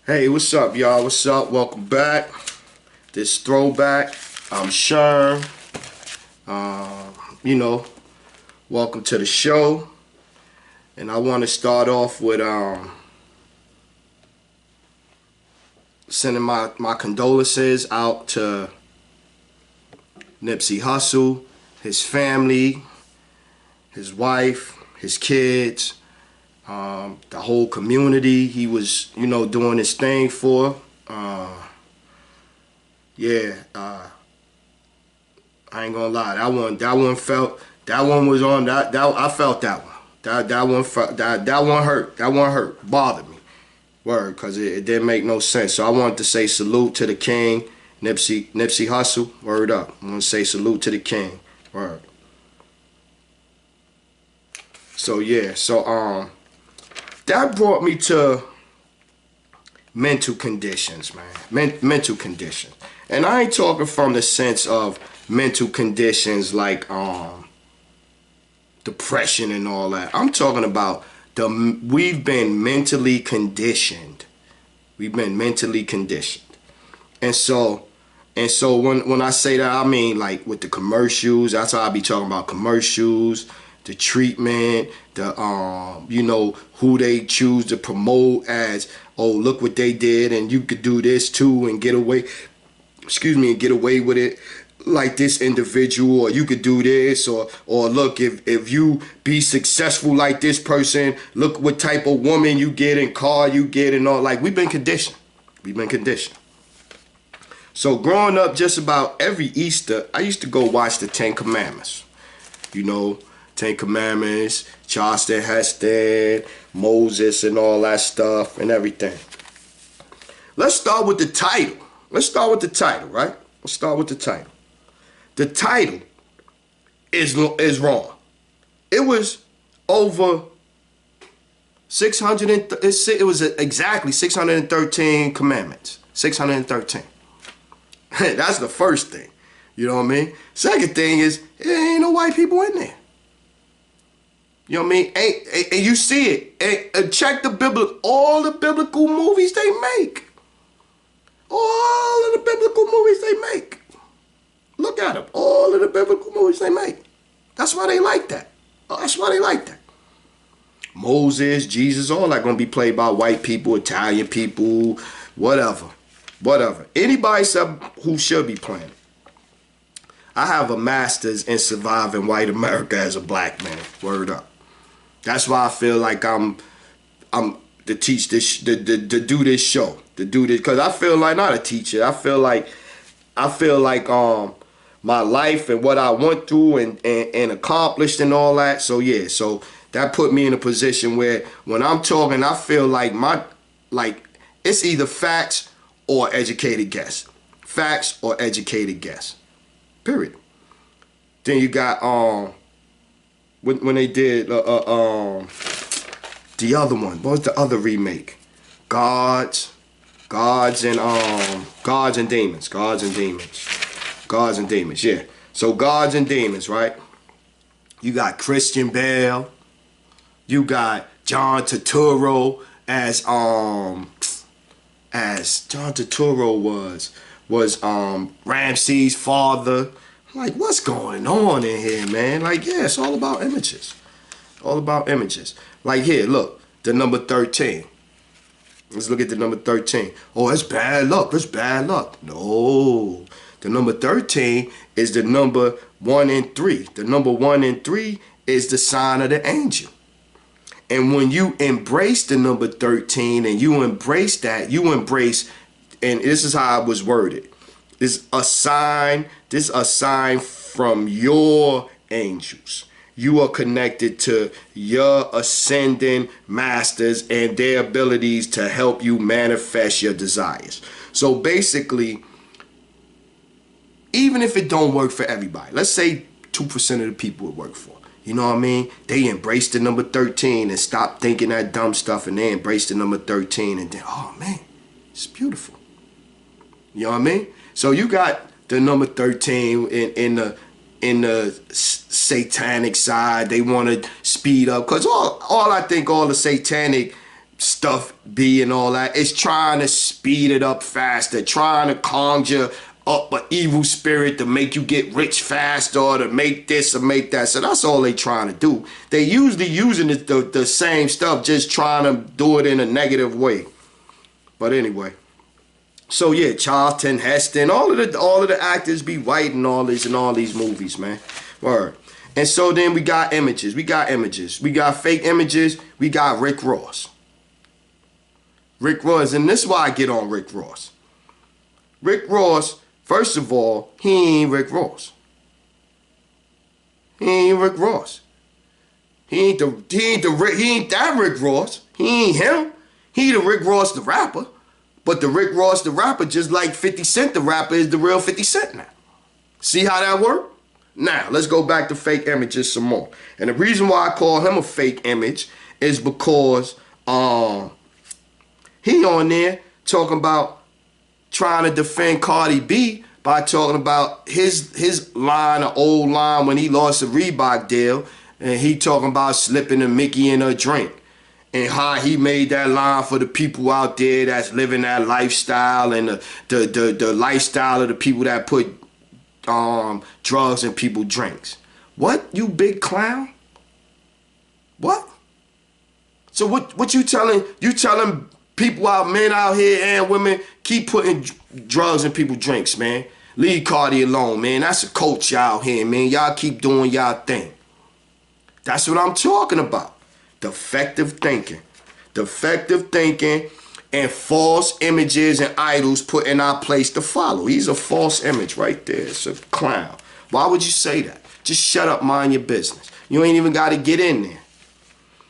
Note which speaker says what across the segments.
Speaker 1: Hey, what's up, y'all? What's up? Welcome back. This Throwback. I'm Sherm. You know, welcome to the show. And I want to start off with sending my condolences out to Nipsey Hussle, his family, his wife, his kids, the whole community he was, doing his thing for. I ain't gonna lie, that one was on that I felt that one. That one hurt, bothered me. Word, cause it didn't make no sense. So I wanted to say salute to the king, Nipsey Hussle. Word up. I want to say salute to the king. Word. So yeah, that brought me to mental conditions, man. Mental conditions. And I ain't talking from the sense of mental conditions like depression and all that. I'm talking about we've been mentally conditioned. We've been mentally conditioned. And so when I say that, I mean like with the commercials. That's how I be talking about commercials, the treatment, the who they choose to promote as, oh, look what they did and you could do this too and get away with it like this individual, or you could do this, or look, if you be successful like this person, look what type of woman you get and car you get and all. Like, we've been conditioned. So growing up, just about every Easter, I used to go watch the 10 Commandments. 10 Commandments, Charleston Heston, Moses and all that stuff and everything. Let's start with the title. Right? Let's start with the title. The title is wrong. It was over 600. It was exactly 613 commandments. 613. That's the first thing. You know what I mean? Second thing is, there ain't no white people in there. You know what I mean? And you see it. And check all the biblical movies they make. All of the biblical movies they make. Look at them. All of the biblical movies they make. That's why they like that. Moses, Jesus, all that gonna be played by white people, Italian people, whatever. Anybody who should be playing it. I have a master's in surviving white America as a black man. Word up. That's why I feel like I'm to teach this, to do this show, to do this, because I feel like not a teacher. I feel like my life and what I went through and accomplished and all that. So yeah, so that put me in a position where when I'm talking, I feel like it's either facts or educated guess. Facts or educated guess. Period. Then you got when they did the other one. What was the other remake? Gods and Demons. Yeah. So Gods and Demons, right? You got Christian Bale. You got John Turturro as John Turturro was Ramsey's father. Like, what's going on in here, man? Like, yeah, it's all about images. Like, here, look, the number 13. Let's look at the number 13. Oh, it's bad luck. No. The number 13 is the number 1 and 3. The number 1 and 3 is the sign of the angel. And when you embrace the number 13 and you embrace that, and this is how it was worded. This is a sign from your angels. You are connected to your ascending masters and their abilities to help you manifest your desires. So basically, even if it don't work for everybody, let's say 2% of the people it work for. You know what I mean? They embrace the number 13 and stop thinking that dumb stuff, and they embrace the number 13 and then, oh man, it's beautiful. You know what I mean? So you got the number 13 in the satanic side. They want to speed up, because all I think all the satanic stuff be and all that. It's trying to speed it up faster, trying to conjure up an evil spirit to make you get rich faster or to make this or make that. So that's all they trying to do. They usually using the same stuff, just trying to do it in a negative way. But anyway. So yeah, Charlton Heston, all of the actors be white and all this and all these movies, man. Word. And so then we got images. We got fake images. We got Rick Ross. Rick Ross, and this is why I get on Rick Ross. Rick Ross, first of all, he ain't Rick Ross. He ain't Rick Ross. He ain't that Rick Ross. He ain't him. He the Rick Ross the rapper. But the Rick Ross the rapper, just like 50 Cent the rapper, is the real 50 Cent now. See how that work? Now, let's go back to fake images some more. And the reason why I call him a fake image is because he on there talking about trying to defend Cardi B by talking about his line, an old line when he lost the Reebok deal, and he talking about slipping a Mickey in a drink. And how he made that line for the people out there that's living that lifestyle and the lifestyle of the people that put drugs in people's drinks. What, you big clown? What? So what you telling people out, men out here and women, keep putting drugs in people's drinks, man. Leave Cardi alone, man. That's a culture out here, man. Y'all keep doing y'all thing. That's what I'm talking about. Defective thinking and false images and idols put in our place to follow. He's a false image right there. It's a clown. Why would you say that? Just shut up, mind your business. You ain't even got to get in there.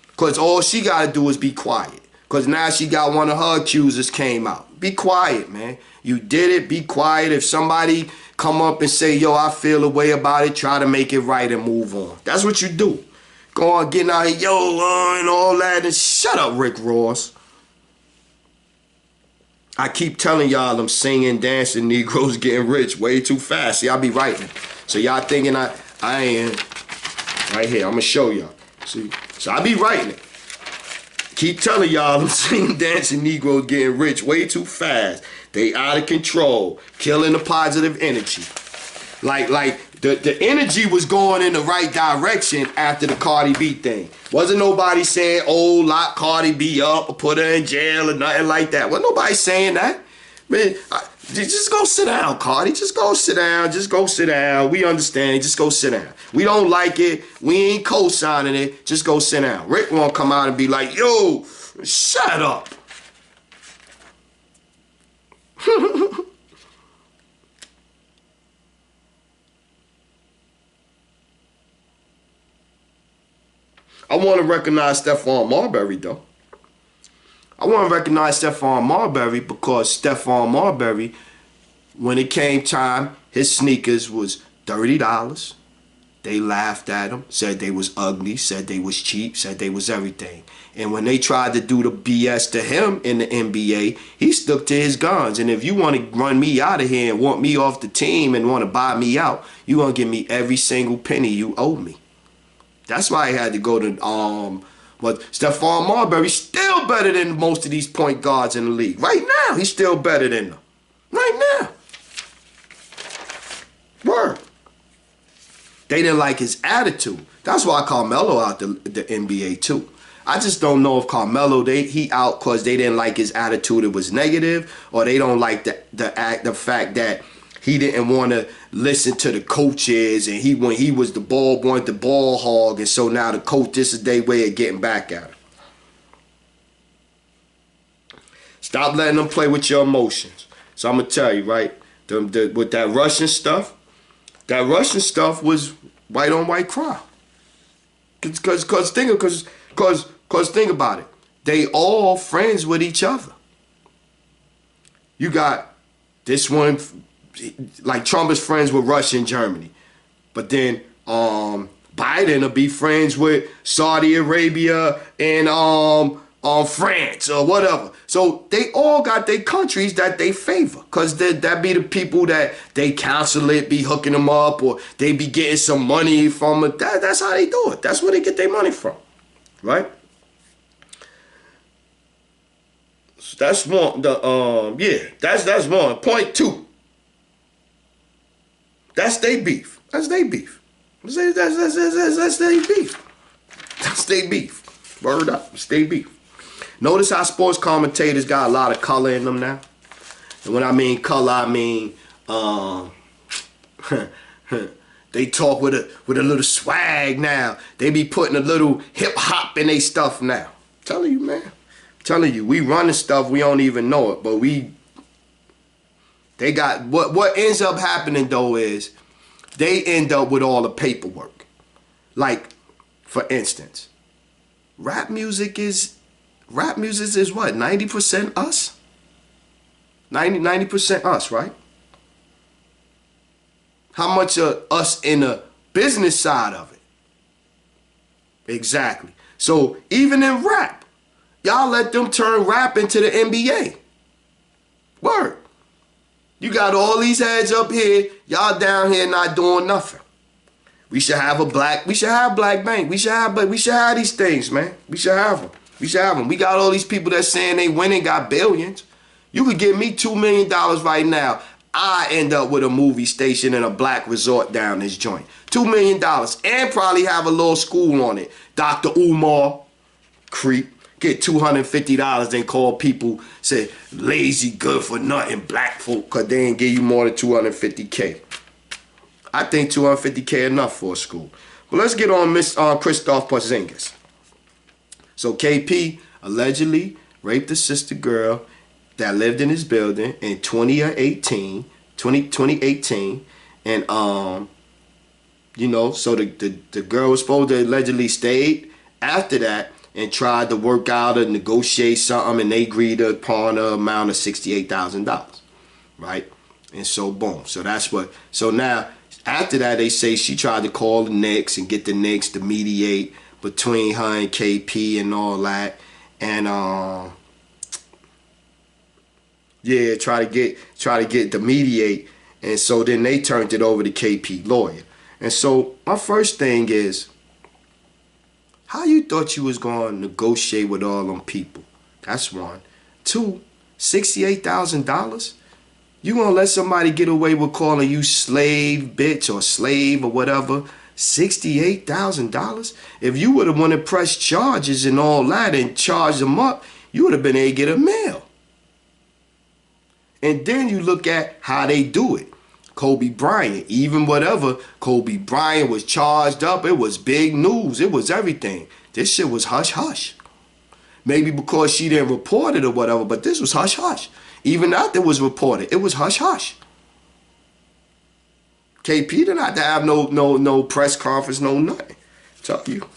Speaker 1: Because all she got to do is be quiet. Because now she got one of her accusers came out. Be quiet, man. You did it. Be quiet. If somebody come up and say, yo, I feel a way about it, try to make it right and move on. That's what you do. Go on, getting out here, yo, and all that, and shut up, Rick Ross. I keep telling y'all them singing, dancing Negroes getting rich way too fast. See, I be writing. So y'all thinking I ain't. Right here, I'm going to show y'all. See? So I be writing it. Keep telling y'all them singing, dancing Negroes getting rich way too fast. They out of control, killing the positive energy. Like the energy was going in the right direction after the Cardi B thing. Wasn't nobody saying, oh, lock Cardi B up or put her in jail or nothing like that. Wasn't nobody saying that. Man, just go sit down, Cardi. Just go sit down. Just go sit down. We understand. Just go sit down. We don't like it. We ain't co-signing it. Just go sit down. Rick won't come out and be like, yo, shut up. I want to recognize Stephon Marbury, though. I want to recognize Stephon Marbury because Stephon Marbury, when it came time, his sneakers was $30. They laughed at him, said they was ugly, said they was cheap, said they was everything. And when they tried to do the BS to him in the NBA, he stuck to his guns. And if you want to run me out of here and want me off the team and want to buy me out, you going to give me every single penny you owe me. That's why he had to go to, but Stephon Marbury still better than most of these point guards in the league. Right now, he's still better than them. Right now. Word. They didn't like his attitude. That's why Carmelo out the NBA too. I just don't know if Carmelo, he out because they didn't like his attitude, it was negative, or they don't like the fact that he didn't want to listen to the coaches, and when he was the ball, wanted the ball hog, and so now the coach, this is their way of getting back at him. Stop letting them play with your emotions. So I'm gonna tell you, right, with that Russian stuff was white on white crime. Cause think about it, they all friends with each other. You got this one. Like Trump is friends with Russia and Germany, but then Biden will be friends with Saudi Arabia and France or whatever. So they all got their countries that they favor, cause that be the people that they consulate be hooking them up, or they be getting some money from it. That's how they do it. That's where they get their money from, right? So that's one. That's one. Point two. That's they beef. That's they beef. That's they beef. That's they beef. Word up. It's they beef. Notice how sports commentators got a lot of color in them now. And when I mean color, I mean they talk with a little swag now. They be putting a little hip hop in their stuff now. I'm telling you, man. I'm telling you, we running stuff, we don't even know it, but they got what ends up happening though is they end up with all the paperwork. Like, for instance, rap music is what? 90% us? 90% us, right? How much of us in the business side of it? Exactly. So even in rap, y'all let them turn rap into the NBA. Word. You got all these heads up here, y'all down here not doing nothing. We should have black bank. We should have these things, man. We should have them. We got all these people that saying they winning, got billions. You could give me $2 million right now. I end up with a movie station and a black resort down this joint. $2 million and probably have a little school on it. Dr. Umar, creep, get $250, then call people, say, lazy, good for nothing, black folk, because they ain't give you more than $250K. I think $250K enough for a school. But let's get on Miss Christoph Porzingis. So KP allegedly raped a sister girl that lived in his building in 2018. And you know, so the girl was supposed to allegedly stayed after that and tried to work out or negotiate something, and they agreed upon an amount of $68,000, right? And so boom. So that's what. So now after that, they say she tried to call the Knicks and get the Knicks to mediate between her and KP and all that, and yeah, try to get to mediate, and so then they turned it over to KP lawyer. And so my first thing is, how you thought you was gonna negotiate with all them people? That's one. Two, $68,000. You gonna let somebody get away with calling you slave, bitch, or slave or whatever? $68,000. If you would have wanted to press charges and all that and charge them up, you would have been able to get a mail. And then you look at how they do it. Kobe Bryant, even whatever, Kobe Bryant was charged up. It was big news. It was everything. This shit was hush-hush. Maybe because she didn't report it or whatever, but this was hush-hush. Even after it was reported, it was hush-hush. KP didn't have to have no press conference, no nothing. Tell you.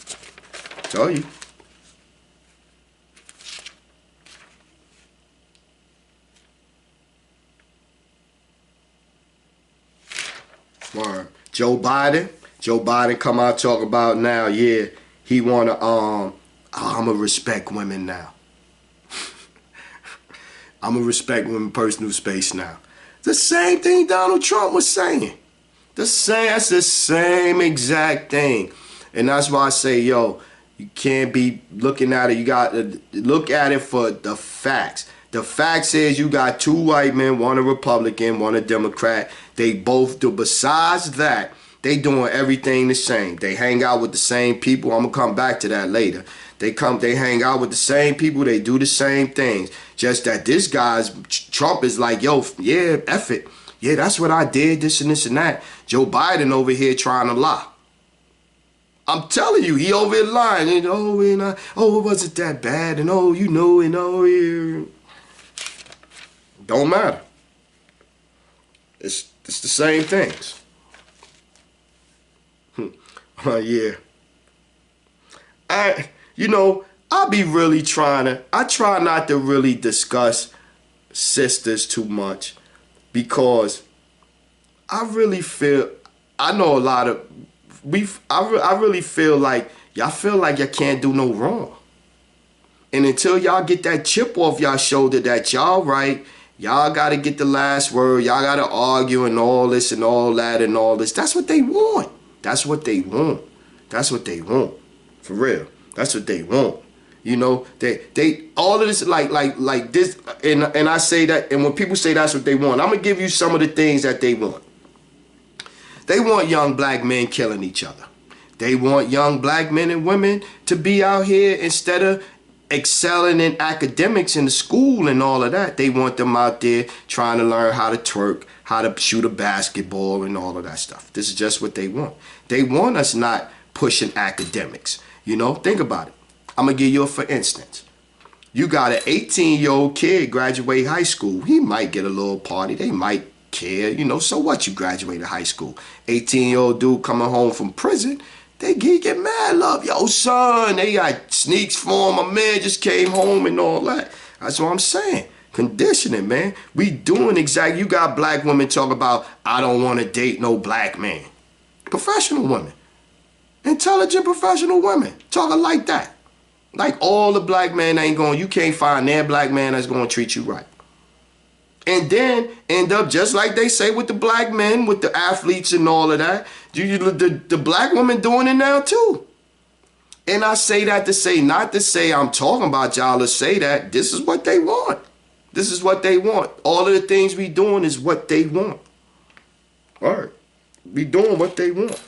Speaker 1: Joe Biden come out talk about now, yeah, he wanna I'ma respect women now. I'ma respect women personal space now. The same thing Donald Trump was saying. That's the same exact thing. And that's why I say, yo, you can't be looking at it. You got to look at it for the facts. The facts is you got two white men, one a Republican, one a Democrat. They both do. Besides that, they doing everything the same. They hang out with the same people. I'm going to come back to that later. They hang out with the same people. They do the same things. Just that this guy's, Trump is like, yo, yeah, F it. Yeah, that's what I did, this and that. Joe Biden over here trying to lie. I'm telling you, he over here lying. And, it wasn't that bad. And, yeah. Don't matter. It's the same things. Yeah. I try not to really discuss sisters too much because I really feel, I know a lot of, I really feel like y'all can't do no wrong. And until y'all get that chip off y'all shoulder that y'all right, y'all got to get the last word, y'all got to argue and all this and all that and all this. That's what they want. That's what they want. For real. That's what they want. You know, they all of this like this, and I say that, and when people say that's what they want, I'm gonna give you some of the things that they want. They want young black men killing each other. They want young black men and women to be out here instead of excelling in academics in the school and all of that. They want them out there trying to learn how to twerk, how to shoot a basketball and all of that stuff. This is just what they want. They want us not pushing academics. You know, think about it. I'm going to give you a for instance. You got an 18-year-old kid graduate high school. He might get a little party. They might care. You know, so what, you graduated high school? 18-year-old dude coming home from prison. They get mad love. Yo, son, they got sneaks for him. My man just came home and all that. That's what I'm saying. Conditioning, man. We doing exactly. You got black women talk about, I don't want to date no black man. Professional women. Intelligent professional women. Talking like that. Like all the black men ain't going, you can't find their black man that's going to treat you right. And then end up just like they say with the black men, with the athletes and all of that. The black women doing it now too. And I say that to say, not to say I'm talking about y'all, to say that this is what they want. This is what they want. All of the things we doing is what they want. All right. We doing what they want.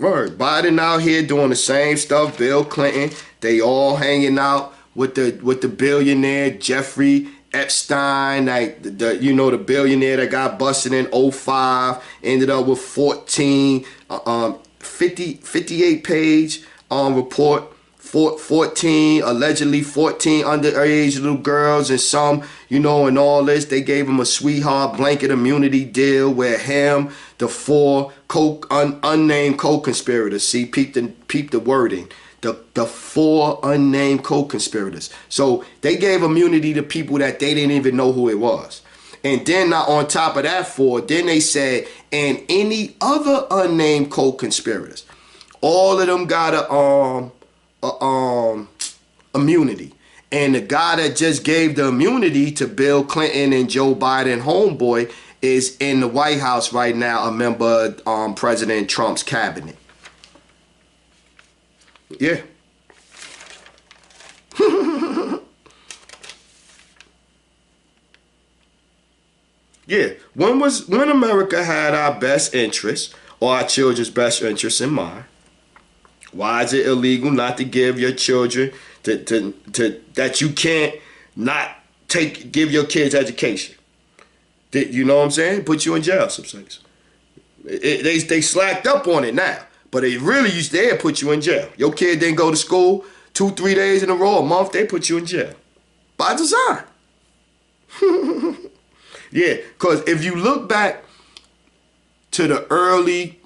Speaker 1: All right. Biden out here doing the same stuff. Bill Clinton, they all hanging out with the billionaire Jeffrey Epstein, like the billionaire that got busted in 2005, ended up with 58 page report, 14 allegedly 14 underage little girls, and some, and all this. They gave him a sweetheart blanket immunity deal where him, the four unnamed co-conspirators, see, peep the wording. The four unnamed co-conspirators. So they gave immunity to people that they didn't even know who it was. And then now on top of that then they said, and any other unnamed co-conspirators, all of them got a immunity. And the guy that just gave the immunity to Bill Clinton and Joe Biden homeboy is in the White House right now, a member of President Trump's cabinet. Yeah. Yeah. When America had our best interests or our children's best interests in mind, why is it illegal not to give your children that you can't not give your kids education? You know what I'm saying? Put you in jail, some things. They slacked up on it now. But they really used to put you in jail. Your kid didn't go to school 2-3 days in a row, a month, they put you in jail. By design. Yeah, because if you look back to the early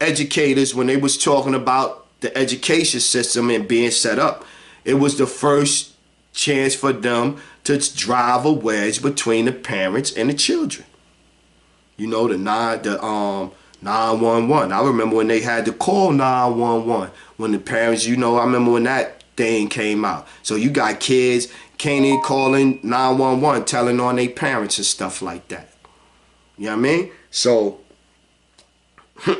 Speaker 1: educators when they was talking about the education system and being set up, it was the first chance for them to drive a wedge between the parents and the children. The 911. I remember when they had to call 911 when the parents, I remember when that thing came out. So you got kids can't even calling 911, telling on their parents and stuff like that. You know what I mean? So yeah.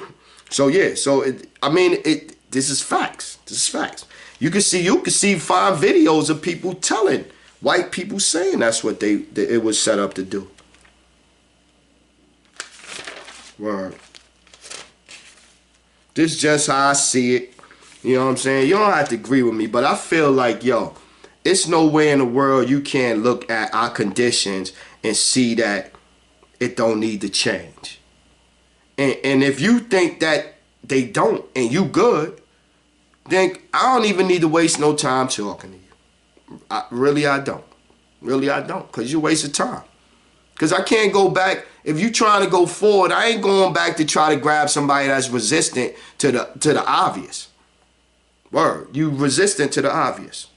Speaker 1: This is facts. This is facts. You can see fine videos of people telling white people saying that's what it was set up to do. Word. This is just how I see it. You know what I'm saying? You don't have to agree with me, but I feel like, it's no way in the world you can't look at our conditions and see that it don't need to change. And if you think that they don't and you good, then I don't even need to waste no time talking to you. I don't. Really, I don't, because you're wasting time. Because I can't go back. If you trying to go forward, I ain't going back to try to grab somebody that's resistant to the obvious. Word. You resistant to the obvious.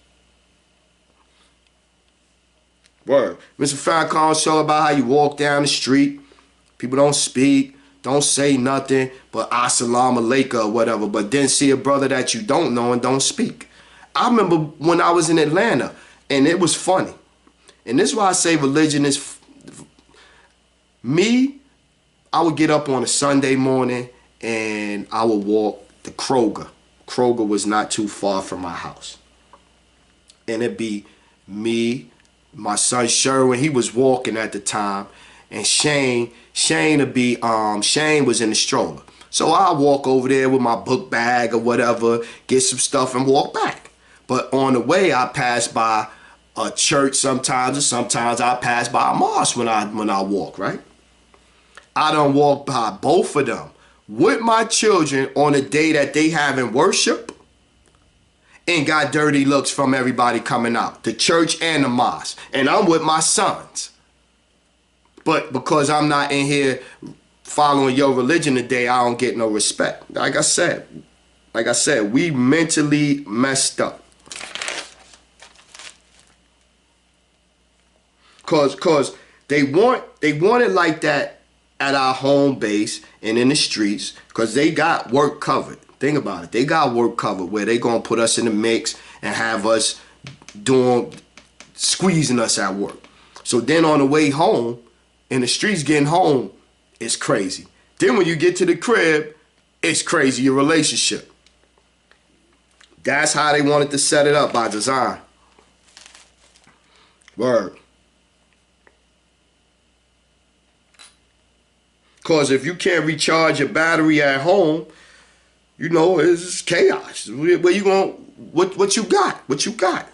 Speaker 1: Word. Mr. Farrakhan's show about how you walk down the street. People don't speak, don't say nothing, but assalamu alaikum or whatever. But then see a brother that you don't know and don't speak. I remember when I was in Atlanta, and it was funny. And this is why I say religion is... Me, I would get up on a Sunday morning and I would walk the Kroger Kroger was not too far from my house. And it'd be me, my son Sherwin, he was walking at the time, and Shane would be, Shane was in the stroller. So I walk over there with my book bag or whatever, get some stuff and walk back. But on the way, I pass by a church sometimes, and sometimes I pass by a mosque when I walk, right? I done walk by both of them with my children on a day that they having worship and got dirty looks from everybody coming out, the church and the mosque. And I'm with my sons. But because I'm not in here following your religion today, I don't get no respect. Like I said, we mentally messed up. Cause they want it like that at our home base and in the streets, because they got work covered. Think about it. They got work covered where they gonna put us in the mix and have us squeezing us at work. So then on the way home, in the streets getting home, it's crazy. Then when you get to the crib, it's crazy, your relationship. That's how they wanted to set it up by design. Word. Because if you can't recharge your battery at home, you know, it's chaos. Where you going? What you got? What you got?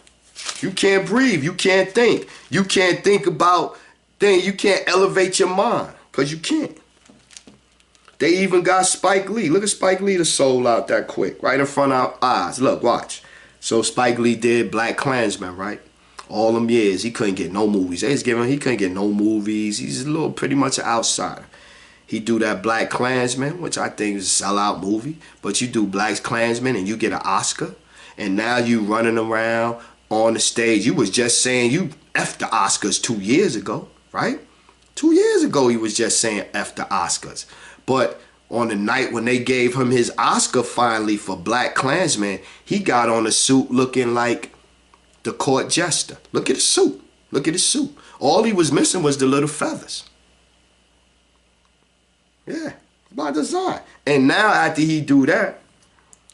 Speaker 1: You can't breathe. You can't think. You can't think about things. You can't elevate your mind because you can't. They even got Spike Lee. Look at Spike Lee, the soul out that quick, right in front of our eyes. Look, watch. So Spike Lee did Black Klansman, right? All them years, he couldn't get no movies. He couldn't get no movies. He's a little pretty much an outsider. He do that Black Klansman, which I think is a sellout movie. But you do Black Klansman and you get an Oscar. And now you running around on the stage. You was just saying you F the Oscars 2 years ago, right? 2 years ago he was just saying F the Oscars. But on the night when they gave him his Oscar finally for Black Klansman, he got on a suit looking like the court jester. Look at his suit. Look at his suit. All he was missing was the little feathers. Yeah, by design. And now after he do that,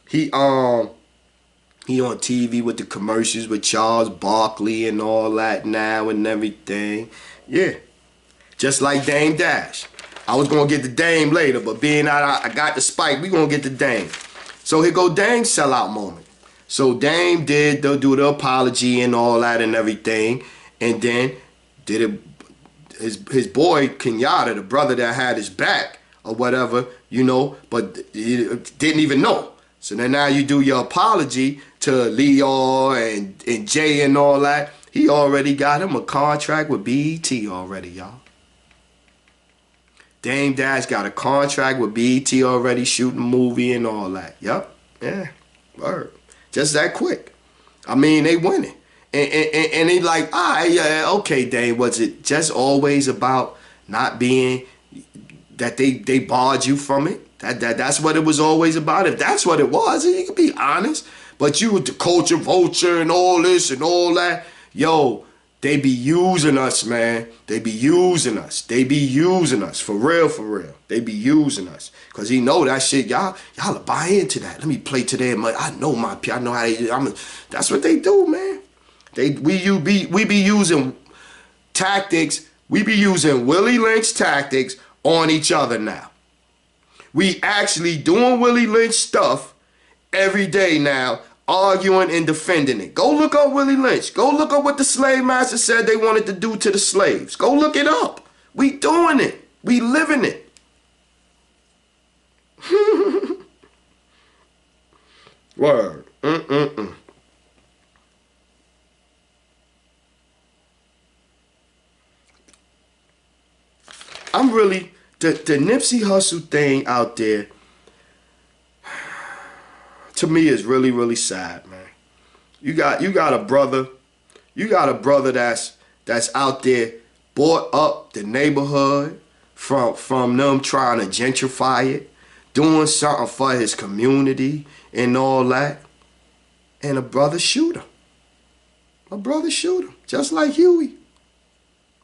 Speaker 1: he on TV with the commercials with Charles Barkley and all that now and everything. Yeah, just like Dame Dash. I was gonna get the Dame later, but being out I got the Spike, we gonna get the Dame. So here go Dame's sellout moment. So Dame did do the apology and all that and everything, and then did it. His boy Kenyatta, the brother that had his back or whatever, you know, but he didn't even know. So then now you do your apology to Leo and Jay and all that. He already got him a contract with BET already, y'all. Dame Dash got a contract with BET already, shooting a movie and all that. Yep. Yeah. Word. Just that quick. I mean, they winning. And they like, yeah, okay, Dame, was it just always about not being, that they barred you from it? That's what it was always about? If that's what it was, you can be honest. But you with the culture vulture and all this and all that, yo, they be using us, man. They be using us. They be using us. For real, for real. They be using us. Because he know that shit. Y'all buy into that. Let me play to their money. I know my people. I know how they, that's what they do, man. We be using tactics. We be using Willie Lynch tactics on each other now. We actually doing Willie Lynch stuff every day now, arguing and defending it. Go look up Willie Lynch. Go look up what the slave master said they wanted to do to the slaves. Go look it up. We doing it. We living it. Word. I'm really, the Nipsey Hussle thing out there, to me is really, really sad, man. You got a brother that's out there, bought up the neighborhood from them trying to gentrify it, doing something for his community and all that, and a brother shoot him. A brother shoot him, just like Huey,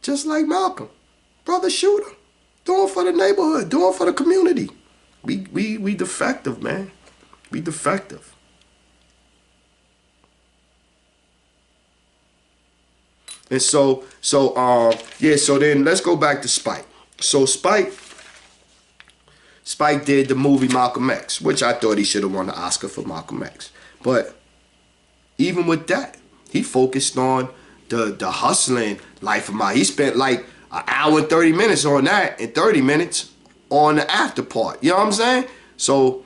Speaker 1: just like Malcolm. Brother shoot him, doing for the neighborhood, doing for the community. We defective, man. We defective. And yeah, so then let's go back to Spike. So Spike did the movie Malcolm X, which I thought he should have won the Oscar for Malcolm X. But even with that, he focused on the hustling life of mine. He spent like an hour and 30 minutes on that and 30 minutes on the after part. You know what I'm saying? So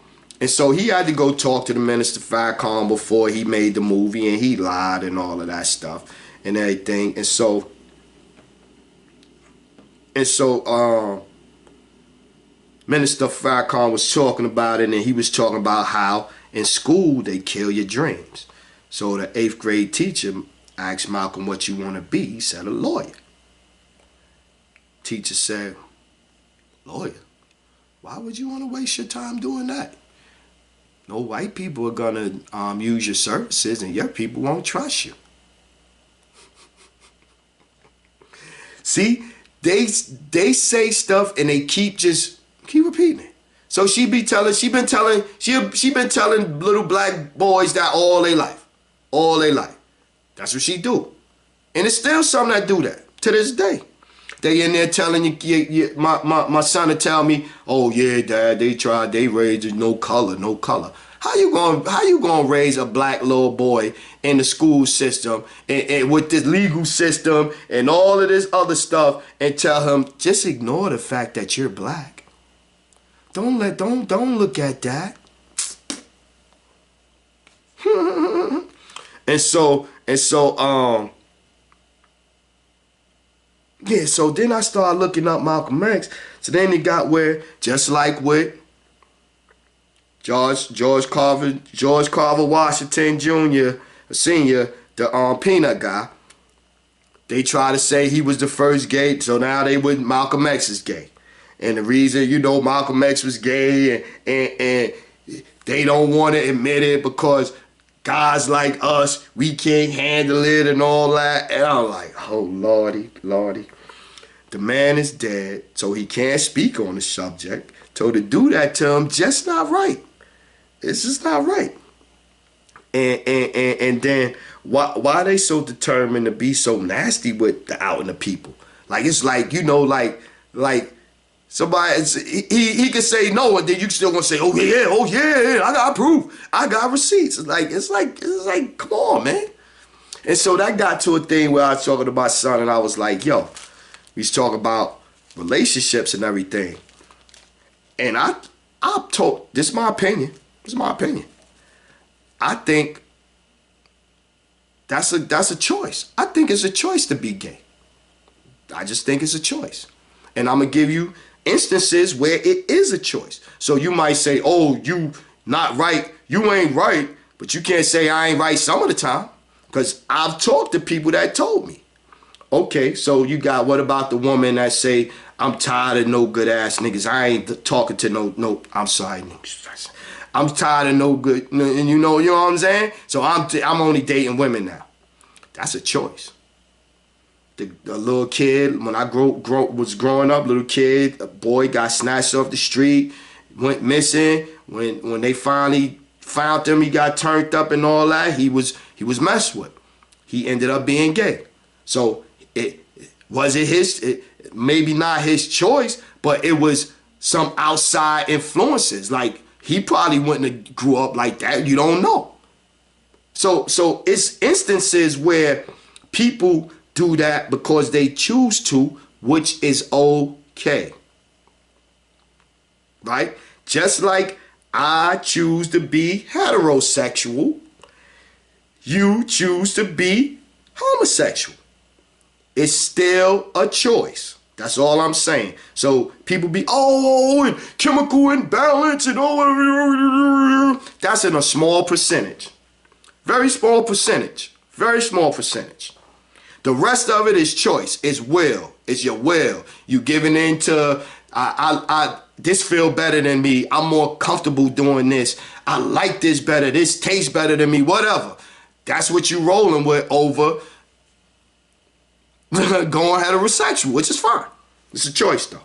Speaker 1: he had to go talk to the Minister Farrakhan before he made the movie, and he lied and all of that stuff and everything. And so Minister Farrakhan was talking about it, and he was talking about how in school they kill your dreams. So the 8th grade teacher asked Malcolm, what you want to be? He said, a lawyer. Teacher said, lawyer? Why would you want to waste your time doing that? No white people are going to use your services, and your people won't trust you. See, they say stuff and they keep repeating it. So she been telling little black boys that all their life. All their life. That's what she do. And it's still some that do that to this day. They in there telling you, my son to tell me, oh yeah, Dad, they raised no color. How you gonna raise a black little boy in the school system and with this legal system and all of this other stuff and tell him, just ignore the fact that you're black. Don't look at that. Yeah, so then I started looking up Malcolm X. So then it got where, just like with George Carver Washington Jr., Sr., the peanut guy, they try to say he was the first gay, so now Malcolm X is gay. And the reason, Malcolm X was gay and they don't want to admit it because guys like us, we can't handle it and all that. And I'm like, oh, Lordy. The man is dead, so he can't speak on the subject. So to do that to him, just not right. It's just not right. And then why are they so determined to be so nasty with the out in the people? Like, it's like, like somebody, he could say no, and then you still gonna say, oh yeah, I got proof, I got receipts. It's like, come on, man. And so that got to a thing where I was talking to my son, and I was like, yo, we was talking about relationships and everything. And I told, this is my opinion. I think that's a choice. I think it's a choice to be gay. I just think it's a choice. And I'm going to give you instances where it is a choice. So you might say, oh, you not right. You ain't right. But you can't say I ain't right some of the time. Because I've talked to people that told me. Okay, so you got, what about the woman that say, I'm tired of no good ass niggas. I ain't talking to no, I'm sorry, niggas. I'm tired of no good, and you know what I'm saying? So I'm only dating women now. That's a choice. The little kid, when I was growing up, little kid, a boy got snatched off the street, went missing. When they finally found him, he got turned up and all that. He was messed with. He ended up being gay. So maybe not his choice, but it was some outside influences. Like, he probably wouldn't have grew up like that. You don't know. So it's instances where people do that because they choose to, which is okay. Right? Just like I choose to be heterosexual, you choose to be homosexual. It's still a choice. That's all I'm saying. So people be, and chemical imbalance and all. That's in a small percentage. Very small percentage. Very small percentage. The rest of it is choice. It's will. It's your will. You giving in to, this feel better than me. I'm more comfortable doing this. I like this better. This tastes better than me. Whatever. That's what you rolling with over going heterosexual, which is fine. It's a choice, though.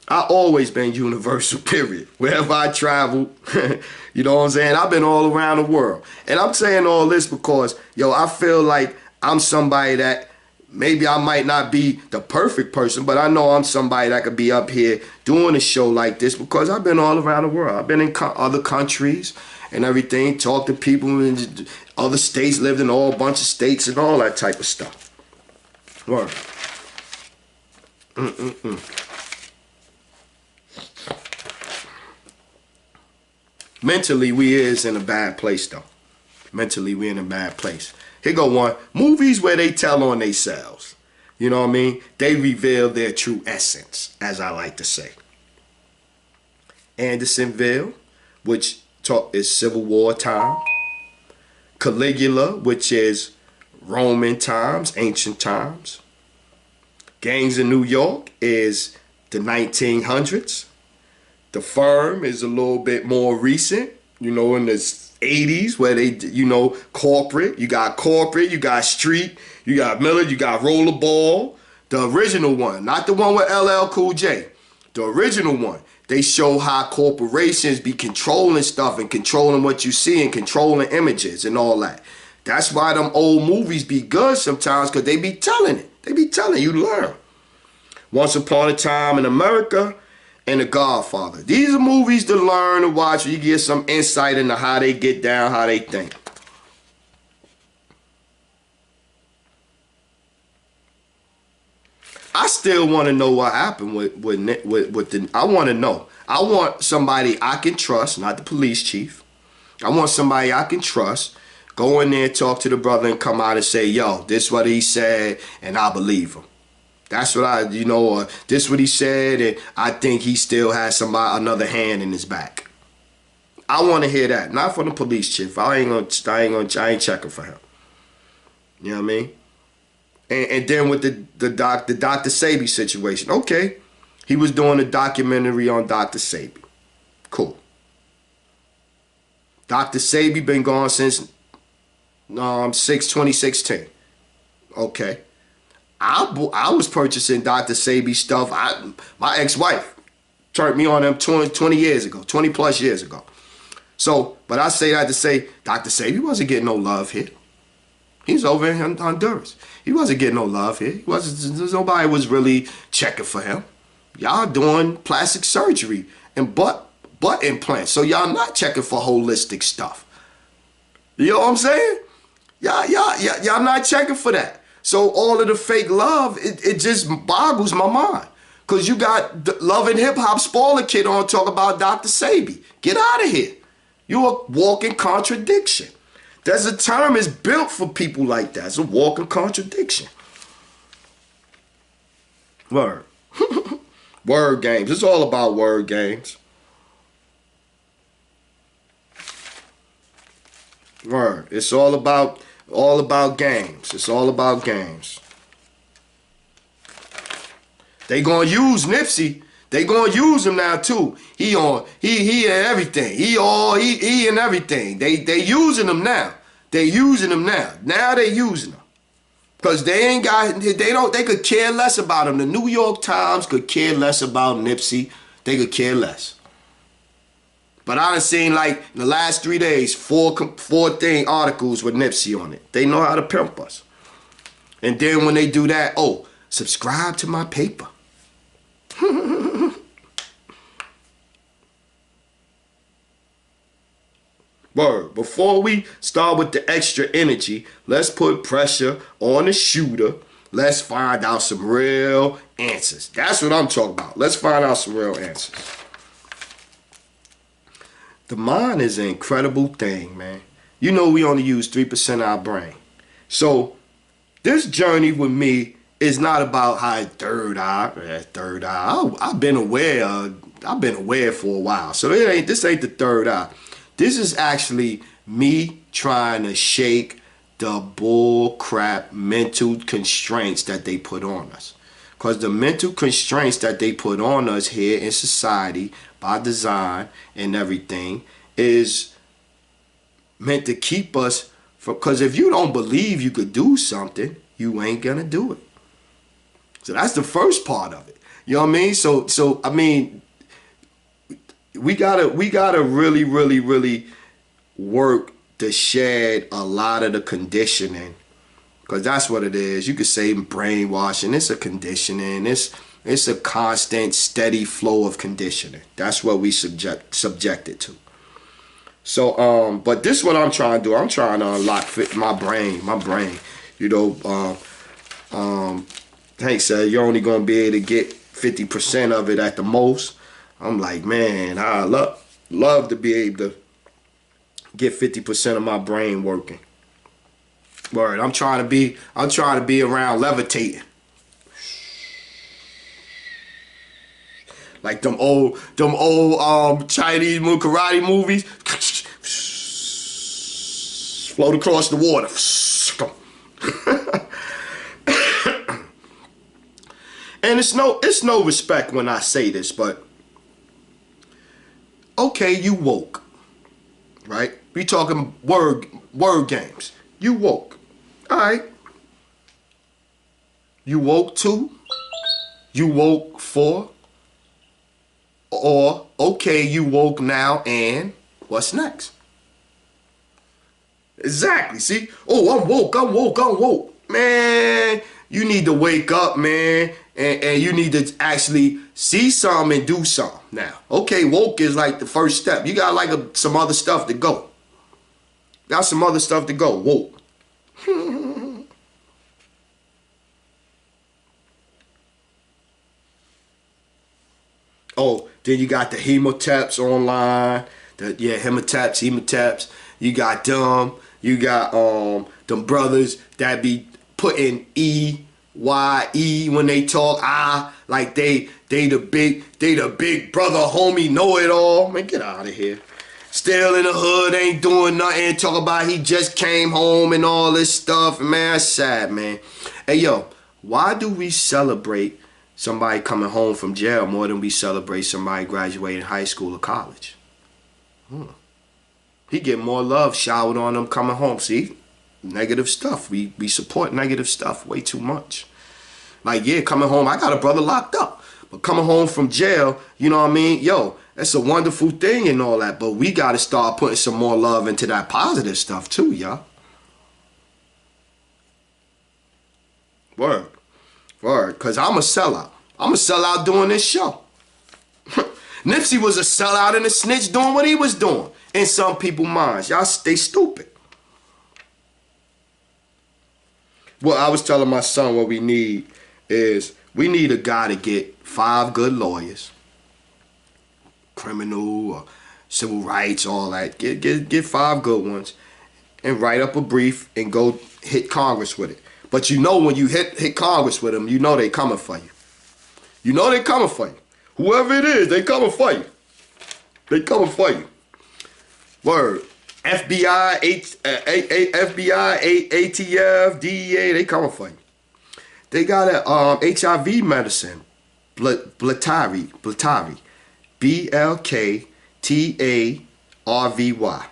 Speaker 1: I've always been universal, period. Wherever I travel, you know what I'm saying? I've been all around the world. And I'm saying all this because, yo, I feel like I'm somebody that maybe I might not be the perfect person, but I know I'm somebody that could be up here doing a show like this because I've been all around the world. I've been in other countries and everything, talked to people in other states, lived in a whole bunch of states and all that type of stuff. Word. Mentally, we is in a bad place, though. Mentally, we in a bad place. Here go one. Movies where they tell on themselves. You know what I mean? They reveal their true essence, as I like to say. Andersonville, which is Civil War time. Caligula, which is Roman times, ancient times. Gangs in New York is the 1900s. The Firm is a little bit more recent, you know, in the 80s where they, you know, corporate. You got street, you got Miller, you got Rollerball. The original one, not the one with LL Cool J. The original one. They show how corporations be controlling stuff and controlling what you see and controlling images and all that. That's why them old movies be good sometimes, because they be telling it. They be telling you, learn. Once Upon a Time in America and The Godfather. These are movies to learn, to watch, where you get some insight into how they get down, how they think. I still want to know what happened with the. I want to know. I want somebody I can trust, not the police chief. I want somebody I can trust. Go in there, talk to the brother, and come out and say, "Yo, this is what he said, and I believe him." That's what I, you know, or this is what he said, and I think he still has another hand in his back. I want to hear that, not from the police chief. I ain't checking for him. You know what I mean? And then with the Dr. Sebi situation. Okay, he was doing a documentary on Dr. Sebi. Cool. Dr. Sebi been gone since 2016. Okay. I was purchasing Dr. Sebi stuff. My ex-wife turned me on them 20 years ago, 20 plus years ago. So, but I say that to say Dr. Sebi wasn't getting no love here. He's over in Honduras. He wasn't getting no love here. Nobody was really checking for him. Y'all doing plastic surgery and butt implants. So y'all not checking for holistic stuff. You know what I'm saying? Y'all not checking for that. So all of the fake love, it just boggles my mind. Because you got the Love and Hip Hop spoiler kid on talk about Dr. Sebi. Get out of here. You're a walking contradiction. There's a term is built for people like that. It's a walking contradiction. Word. Word games. It's all about word games. Word. It's all about games. It's all about games. They gonna use NIPSEY. They gonna use him now too. He and everything. He and everything. They using him now. They using him now. Now they using him. Cause they could care less about him. The New York Times could care less about NIPSEY. They could care less. But I done seen like in the last 3 days, four articles with NIPSEY on it. They know how to pimp us. And then when they do that, oh, subscribe to my paper. Word. Before we start with the extra energy, let's put pressure on the shooter. Let's find out some real answers. That's what I'm talking about. Let's find out some real answers. The mind is an incredible thing, man. You know we only use 3% of our brain. So this journey with me is not about how third eye. I've been aware for a while. So this ain't the third eye. This is actually me trying to shake the bull crap mental constraints that they put on us. Because the mental constraints that they put on us here in society by design and everything is meant to keep us from, because if you don't believe you could do something, you ain't gonna do it. So that's the first part of it. You know what I mean? So I mean, we gotta really work to shed a lot of the conditioning Because that's what it is. You could say brainwashing. It's a conditioning. It's a constant, steady flow of conditioning. That's what we subjected to. So, but this is what I'm trying to do. I'm trying to unlock my brain. You know, Hank said you're only gonna be able to get 50% of it at the most. I'm like, man, I love to be able to get 50% of my brain working. Word, I'm trying to be around levitating. Like them old Chinese karate movies. Float across the water. And it's no respect when I say this, but okay, you woke. Right? We talking word games. You woke. Alright. You woke 2. You woke 4. Or, okay, you woke now, and what's next? Exactly. See? Oh, I'm woke. Man, you need to wake up, man. And you need to actually see something and do something now. Okay, woke is like the first step. You got like some other stuff to go. Got some other stuff to go. Woke. Oh, then you got the hemotaps online. Hemotaps. You got them. You got them brothers that be putting EYE when they talk. Like they the big brother homie know it all. Man, get out of here. Still in the hood, ain't doing nothing. Talk about he just came home and all this stuff. Man, that's sad, man. Hey, yo, why do we celebrate somebody coming home from jail more than we celebrate somebody graduating high school or college? He get more love showered on them coming home. See? Negative stuff. We support negative stuff way too much. Like, yeah, coming home, I got a brother locked up. But coming home from jail, you know what I mean? Yo, that's a wonderful thing and all that. But we got to start putting some more love into that positive stuff too, y'all. Word. Because I'm a sellout. I'm a sellout doing this show. Nipsey was a sellout and a snitch doing what he was doing. In some people's minds. Y'all stay stupid. Well, I was telling my son what we need is we need a guy to get 5 good lawyers. Criminal or civil rights, all that. Get 5 good ones and write up a brief and go hit Congress with it. But you know when you hit Congress with them, you know they coming for you. You know they coming for you. Whoever it is, they coming for you. They coming for you. Word. FBI, ATF, DEA, they coming for you. They got a HIV medicine, Bltarvy, BLKTARVY.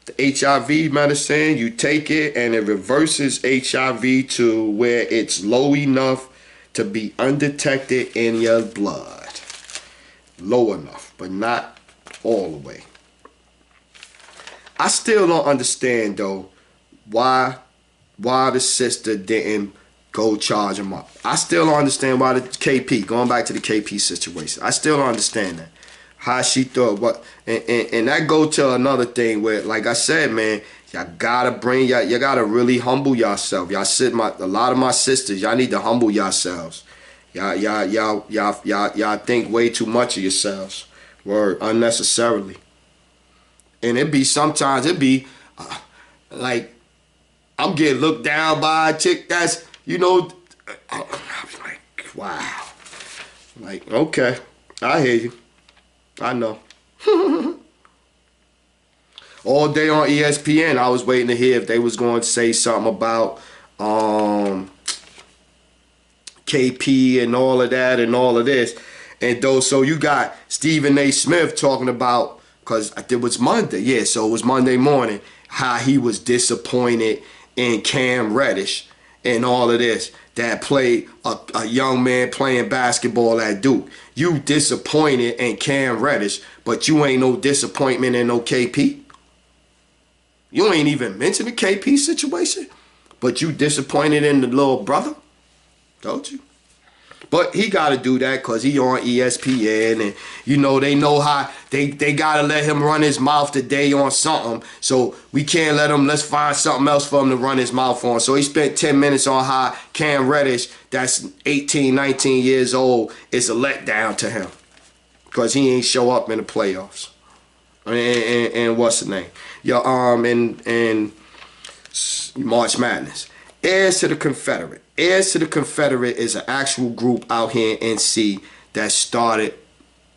Speaker 1: The HIV medicine, you take it and it reverses HIV to where it's low enough to be undetected in your blood. Low enough, but not all the way. I still don't understand though why the sister didn't go charge him up. I still don't understand why the KP, going back to the KP situation, I still don't understand that. How she thought what and that go to another thing where, like I said, man, y'all gotta you gotta really humble yourself. Y'all a lot of my sisters, y'all need to humble yourselves. Y'all think way too much of yourselves. Word, unnecessarily. And sometimes it be like I'm getting looked down by a chick that's, you know, I'm like, wow. Like, okay, I hear you. I know. All day on ESPN, I was waiting to hear if they was going to say something about KP and all of that and all of this. And so you got Stephen A. Smith talking about, because it was Monday, yeah, so it was Monday morning, how he was disappointed in Cam Reddish and all of this, that played a young man playing basketball at Duke. You disappointed in Cam Reddish, but you ain't no disappointment in no KP. You ain't even mentioned the KP situation. but you disappointed in the little brother, don't you? But he got to do that because he on ESPN, and you know how they got to let him run his mouth today on something. So we can't let him, let's find something else for him to run his mouth on. So he spent 10 minutes on how Cam Reddish, that's 18, 19 years old, is a letdown to him because he ain't show up in the playoffs. And what's the name? And March Madness. Heirs to the Confederate. Heirs to the Confederate is an actual group out here in NC that started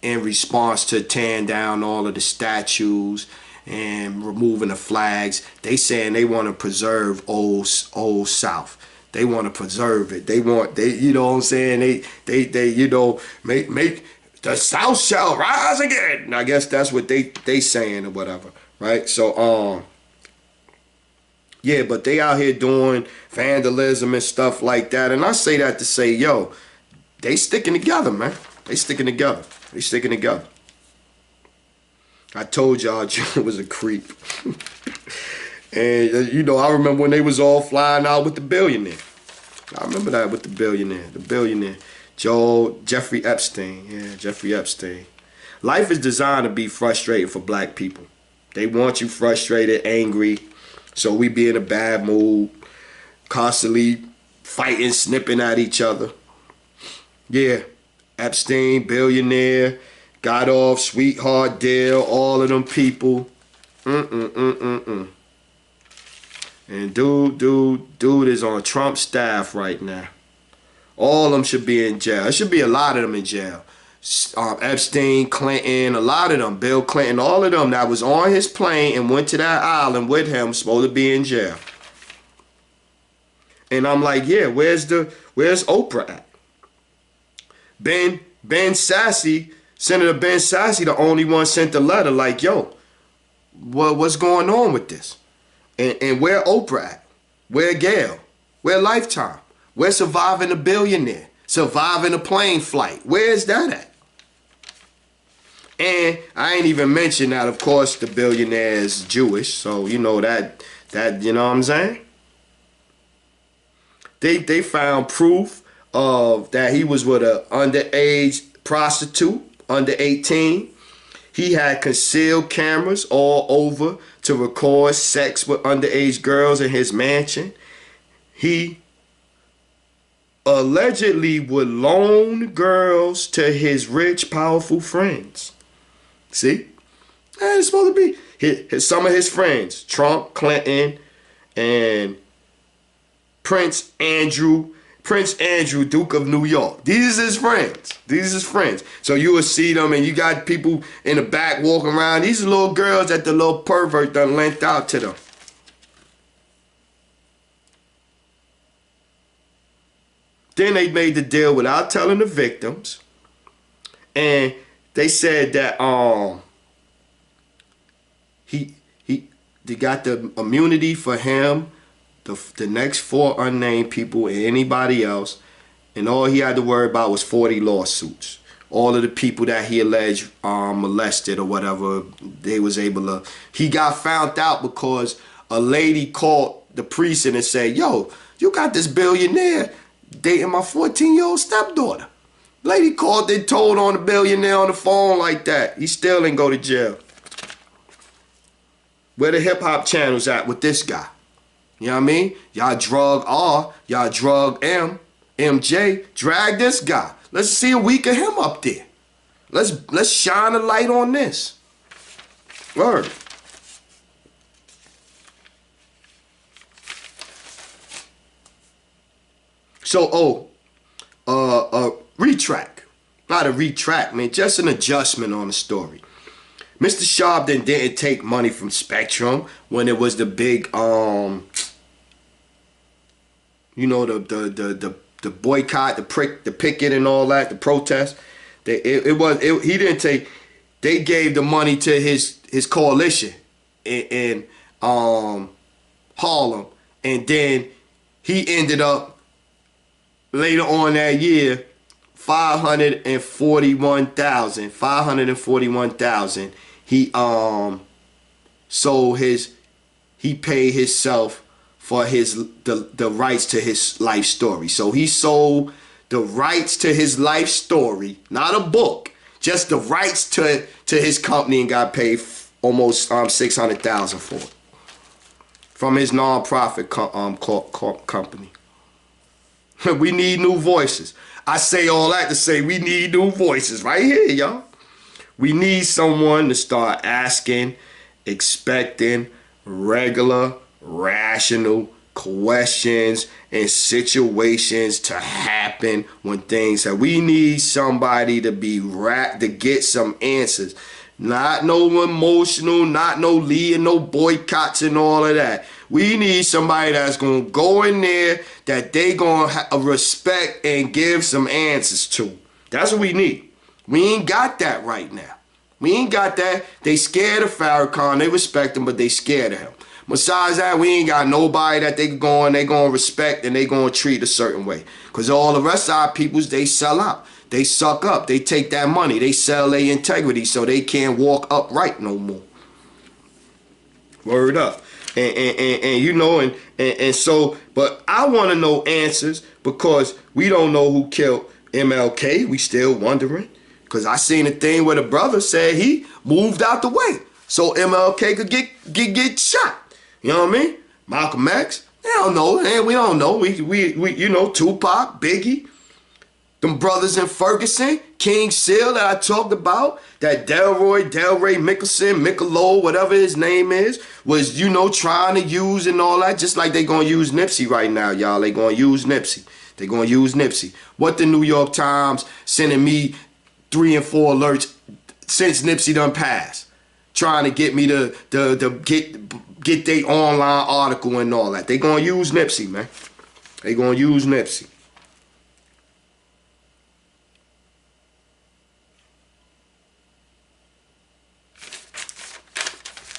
Speaker 1: in response to tearing down all of the statues and removing the flags. They saying they want to preserve old South. They want to preserve it. They you know what I'm saying? They you know, make the South shall rise again. I guess that's what they saying or whatever, right? So yeah, but they out here doing vandalism and stuff like that. And I say that to say, yo, they sticking together, man. They sticking together. They sticking together. I told y'all June was a creep. And, you know, I remember when they was all flying out with the billionaire. I remember that with the billionaire. The billionaire. Jeffrey Epstein. Yeah, Jeffrey Epstein. Life is designed to be frustrating for black people. They want you frustrated, angry. So we be in a bad mood, constantly fighting, snipping at each other. Yeah, Epstein, billionaire, got off, sweetheart deal, all of them people. And dude is on Trump's staff right now. All of them should be in jail. There should be a lot of them in jail. Epstein, Clinton, a lot of them, Bill Clinton, all of them that was on his plane and went to that island with him supposed to be in jail. And I'm like, yeah, where's Oprah at? Ben Sassy, Senator Ben Sassy, the only one sent the letter like, yo, what's going on with this? And where Oprah at? Where Gail? Where Lifetime? Where Surviving the Billionaire? Surviving a plane flight? Where's that at? And I ain't even mentioned that, of course, the billionaire is Jewish, so you know that you know what I'm saying? They found proof of that he was with an underage prostitute, under 18. He had concealed cameras all over to record sex with underage girls in his mansion. He allegedly would loan girls to his rich, powerful friends. See? And it's supposed to be some of his friends. Trump, Clinton, and Prince Andrew, Duke of New York. These is his friends. These is his friends. So you will see them and you got people in the back walking around. These are little girls that the little pervert done lent out to them. Then they made the deal without telling the victims. And they said that they got the immunity for him, the next 4 unnamed people, and anybody else. And all he had to worry about was 40 lawsuits. All of the people that he alleged molested or whatever, they was able to. He got found out because a lady called the precinct and said, yo, you got this billionaire dating my 14-year-old stepdaughter. Lady called and told on the billionaire on the phone like that. He still didn't go to jail. Where the hip-hop channels at with this guy? You know what I mean? Y'all drug R, y'all drug M, MJ, drag this guy. Let's see a week of him up there. Let's shine a light on this. Word. So, retract. Not a retract, man. Just an adjustment on the story. Mr. Sharpton didn't take money from Spectrum when it was the big, you know, the boycott, the picket and all that, the protest. He didn't take. They gave the money to his coalition in Harlem, and then he ended up later on that year, $541,000. He sold he paid himself for the rights to his life story. So he sold the rights to his life story, not a book, just the rights to his company, and got paid almost $600,000 for it from his nonprofit company. We need new voices. I say all that to say we need new voices right here, y'all. We need someone to start asking, expecting regular, rational questions and situations to happen when things happen. We need somebody to to get some answers. Not no emotional, not no leading, no boycotts and all of that. We need somebody that's going to go in there that they going to respect and give some answers to. That's what we need. We ain't got that right now. We ain't got that. They scared of Farrakhan. They respect him, but they scared of him. Besides that, we ain't got nobody that they going to respect and they going to treat a certain way. Because all the rest of our peoples, they sell out. They suck up. They take that money. They sell their integrity so they can't walk upright no more. Word up. And you know, and so, but I want to know answers because we don't know who killed MLK. We still wondering. Because I seen a thing where the brother said he moved out the way so MLK could get shot. You know what I mean? Malcolm X. They don't know. And we don't know. We you know, Tupac, Biggie. Them brothers in Ferguson, King Seal that I talked about, that Delray Michelob, whatever his name is, was, you know, trying to use and all that, just like they gonna use Nipsey right now, y'all. They gonna use Nipsey. They gonna use Nipsey. What the New York Times sending me 3 and 4 alerts since Nipsey done passed, trying to get me to get their online article and all that. They gonna use Nipsey, man. They gonna use Nipsey.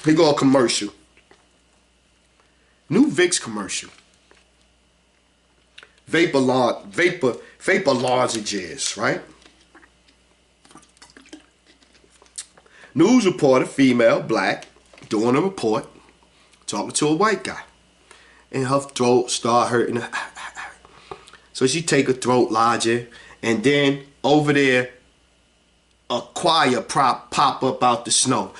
Speaker 1: Here go a commercial. New Vicks commercial. Vapor lozenges, right? News reporter, female, black, doing a report, talking to a white guy. And her throat start hurting. So she take a throat lozenge, and then over there, a choir pop up out the snow.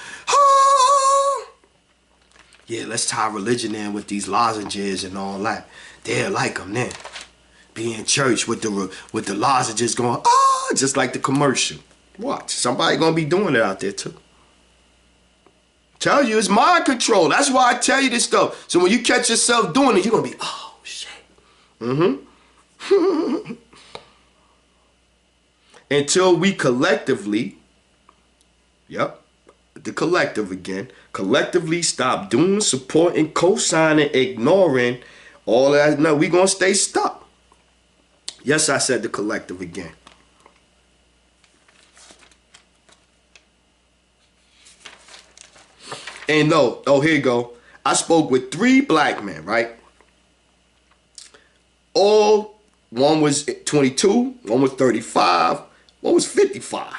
Speaker 1: Yeah, let's tie religion in with these lozenges and all that. They'll like them then. Be in church with the lozenges going, just like the commercial. Watch, somebody gonna be doing it out there too. Tell you, it's mind control. That's why I tell you this stuff. So when you catch yourself doing it, you're gonna be, oh shit. Until we collectively, yep, the collective again, collectively stop doing, supporting, co-signing, ignoring all that. No, we gonna stay stuck. Yes, I said the collective again. And no, oh, here you go. I spoke with 3 black men, right? All, one was 22, one was 35, one was 55.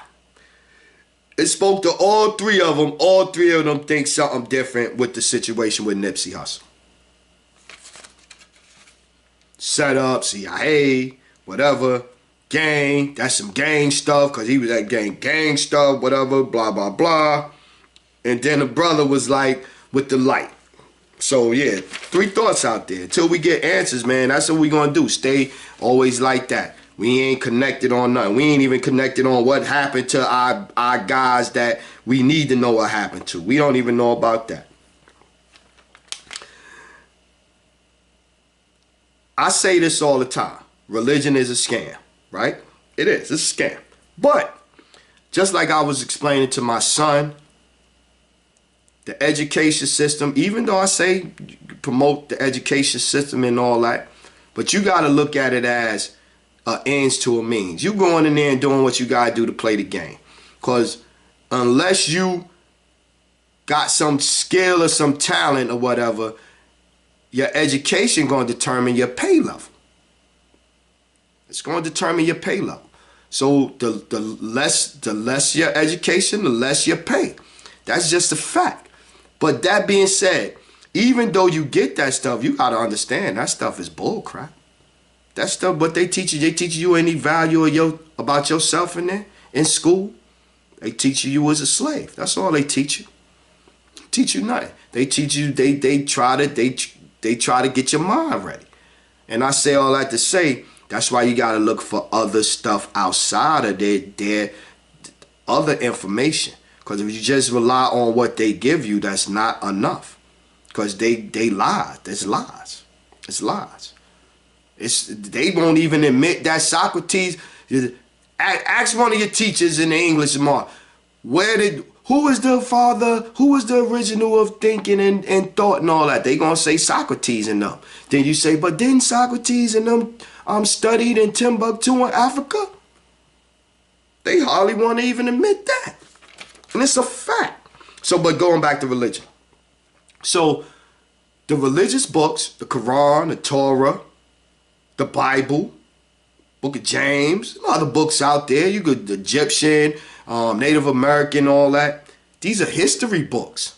Speaker 1: It spoke to all 3 of them. All 3 of them think something different with the situation with Nipsey Hussle. Set up, CIA, whatever, gang. That's some gang stuff because he was that gang stuff, whatever, blah, blah, blah. And then the brother was like, with the light. So, yeah, 3 thoughts out there. Until we get answers, man, that's what we going to do. Stay always like that. We ain't connected on nothing. We ain't even connected on what happened to our guys that we need to know what happened to. We don't even know about that. I say this all the time. Religion is a scam, right? It is. It's a scam. But, just like I was explaining to my son, the education system, even though I say promote the education system and all that, but you got to look at it as ends to a means. You going in there and doing what you got to do to play the game. Because unless you got some skill or some talent or whatever, your education going to determine your pay level. It's going to determine your pay level. So the less your education, the less your pay. That's just a fact. But that being said, even though you get that stuff, you got to understand that stuff is bull crap. That stuff, what they teach you any value of about yourself in there in school. They teach you as a slave. That's all they teach you. Teach you nothing. They teach you. They try to get your mind ready. And I say all that to say that's why you got to look for other stuff outside of their other information. Because if you just rely on what they give you, that's not enough. Because they lie. There's lies. It's lies. They won't even admit that Socrates. Ask one of your teachers in the English mark. Who is the father? Who was the original of thinking and thought and all that? They gonna say Socrates and them. Then you say, but didn't Socrates and them studied in Timbuktu in Africa? They hardly want to even admit that. And it's a fact. So, but going back to religion. So, the religious books, the Quran, the Torah, the Bible, Book of James, a lot of books out there. You could Egyptian, Native American, all that. These are history books.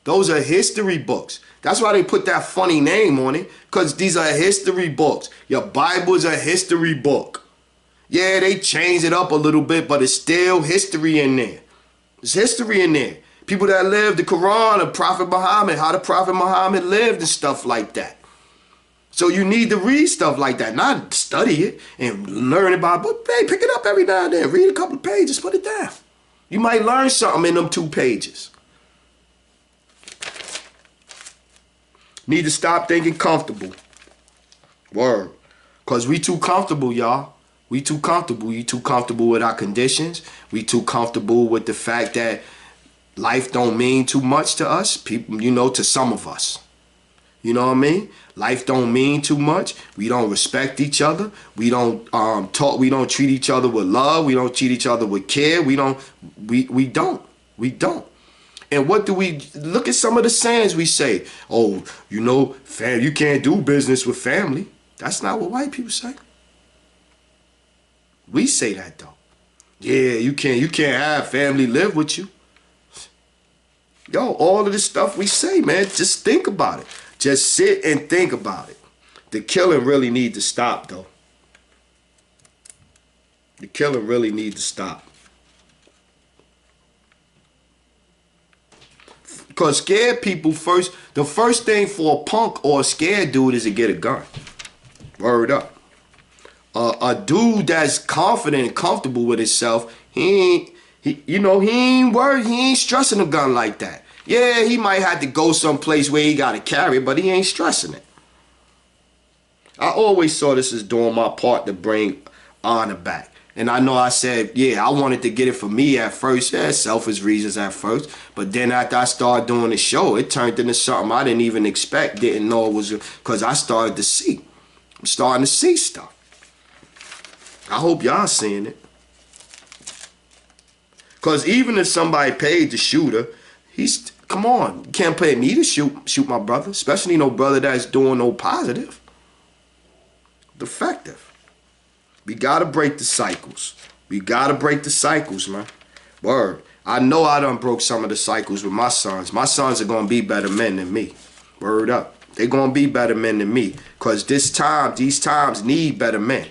Speaker 1: Those are history books. That's why they put that funny name on it, because these are history books. Your Bible is a history book. Yeah, they changed it up a little bit, but it's still history in there. There's history in there. People that lived the Quran, the Prophet Muhammad, how the Prophet Muhammad lived and stuff like that. So you need to read stuff like that, not study it and learn about it. But hey, pick it up every now and then. Read a couple of pages, put it down. You might learn something in them 2 pages. Need to stop thinking comfortable. Word. Because we too comfortable, y'all. We too comfortable. We too comfortable with our conditions. We too comfortable with the fact that life don't mean too much to us. People, to some of us. You know what I mean? Life don't mean too much. We don't respect each other. We don't talk. We don't treat each other with love. We don't treat each other with care. We don't. And what do we look at? Some of the sayings we say. Oh, fam, you can't do business with family. That's not what white people say. We say that though. Yeah, you can't have family live with you. Yo, all of this stuff we say, man, just think about it. Just sit and think about it. The killing really need to stop, though. The killing really need to stop. Because scared people the first thing for a punk or a scared dude is to get a gun. Word up. A dude that's confident and comfortable with himself, he ain't worried, he ain't stressing a gun like that. Yeah, he might have to go someplace where he got to carry it, but he ain't stressing it. I always saw this as doing my part to bring honor back. And I know I said, yeah, I wanted to get it for me at first. Yeah, selfish reasons at first. But then after I started doing the show, it turned into something I didn't even expect, didn't know it was, because I started to see. I'm starting to see stuff. I hope y'all seeing it. Because even if somebody paid the shooter, come on, you can't pay me to shoot my brother, especially no brother that's doing no positive. Defective. We gotta break the cycles. We gotta break the cycles, man. Word. I know I done broke some of the cycles with my sons. My sons are gonna be better men than me. Word up. They're gonna be better men than me. Cause these times need better men.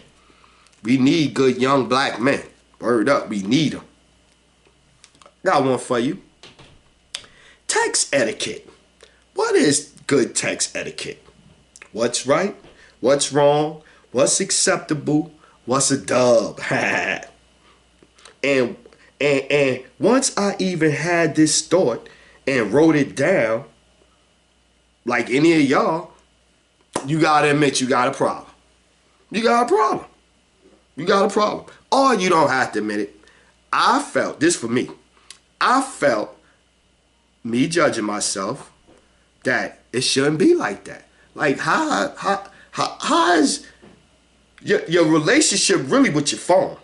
Speaker 1: We need good young black men. Word up. We need them. Got one for you. Text etiquette. What is good text etiquette? What's right? What's wrong? What's acceptable? What's a dub? and once I even had this thought and wrote it down, like any of y'all, you gotta admit you got a problem. You got a problem. You got a problem. Or you don't have to admit it. I felt, this for me, I felt, me judging myself, that it shouldn't be like that. Like how is your relationship really with your phone?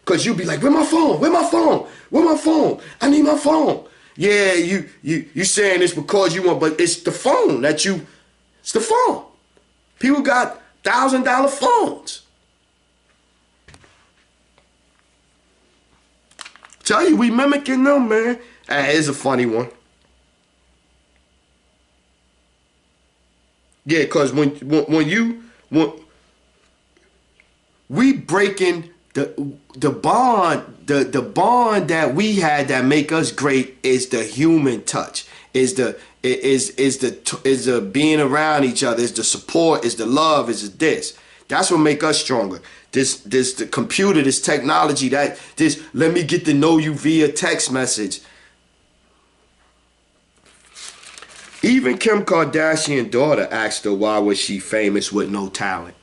Speaker 1: Because you'll be like, where my phone? Where my phone? Where my phone? I need my phone. Yeah, you saying this because you want, but it's the phone it's the phone. People got $1,000 phones. Tell you, we mimicking them, man. Here's a funny one. Yeah, because when we breaking the bond that we had that make us great is the human touch, is the being around each other, is the support, is the love, is this. That's what make us stronger. This the computer, this technology, this let me get to know you via text message. Even Kim Kardashian's daughter asked her why was she famous with no talent.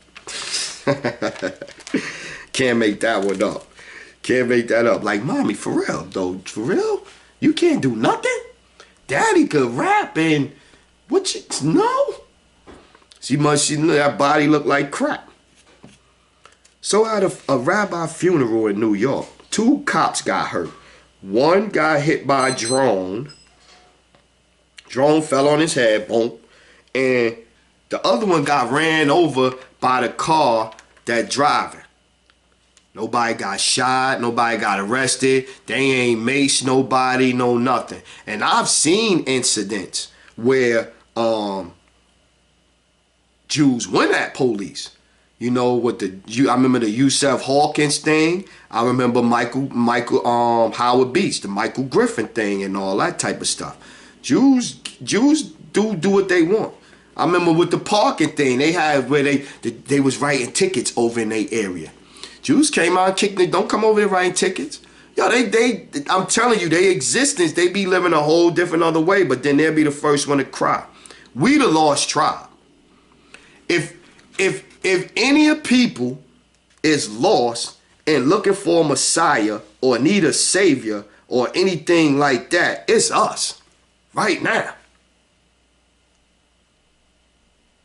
Speaker 1: Can't make that one up. Can't make that up. Like, mommy, for real, though. For real? You can't do nothing? Daddy could rap and what you know? She that body looked like crap. So at a rabbi funeral in New York, 2 cops got hurt. One got hit by a drone. Drone fell on his head, boom. And the other one got ran over by the car that driving. Nobody got shot, nobody got arrested, they ain't maced nobody, no nothing. And I've seen incidents where Jews went at police. You know, with I remember the Yusef Hawkins thing. I remember Michael Howard Beach, the Michael Griffin thing and all that type of stuff. Jews do what they want. I remember with the parking thing, they had where they was writing tickets over in their area. Jews came out and kicked them. Don't come over here writing tickets. Yo, I'm telling you, their existence, they be living a whole different other way, but then they'll be the first one to cry. We the lost tribe. If any of people is lost and looking for a Messiah or need a savior or anything like that, it's us right now.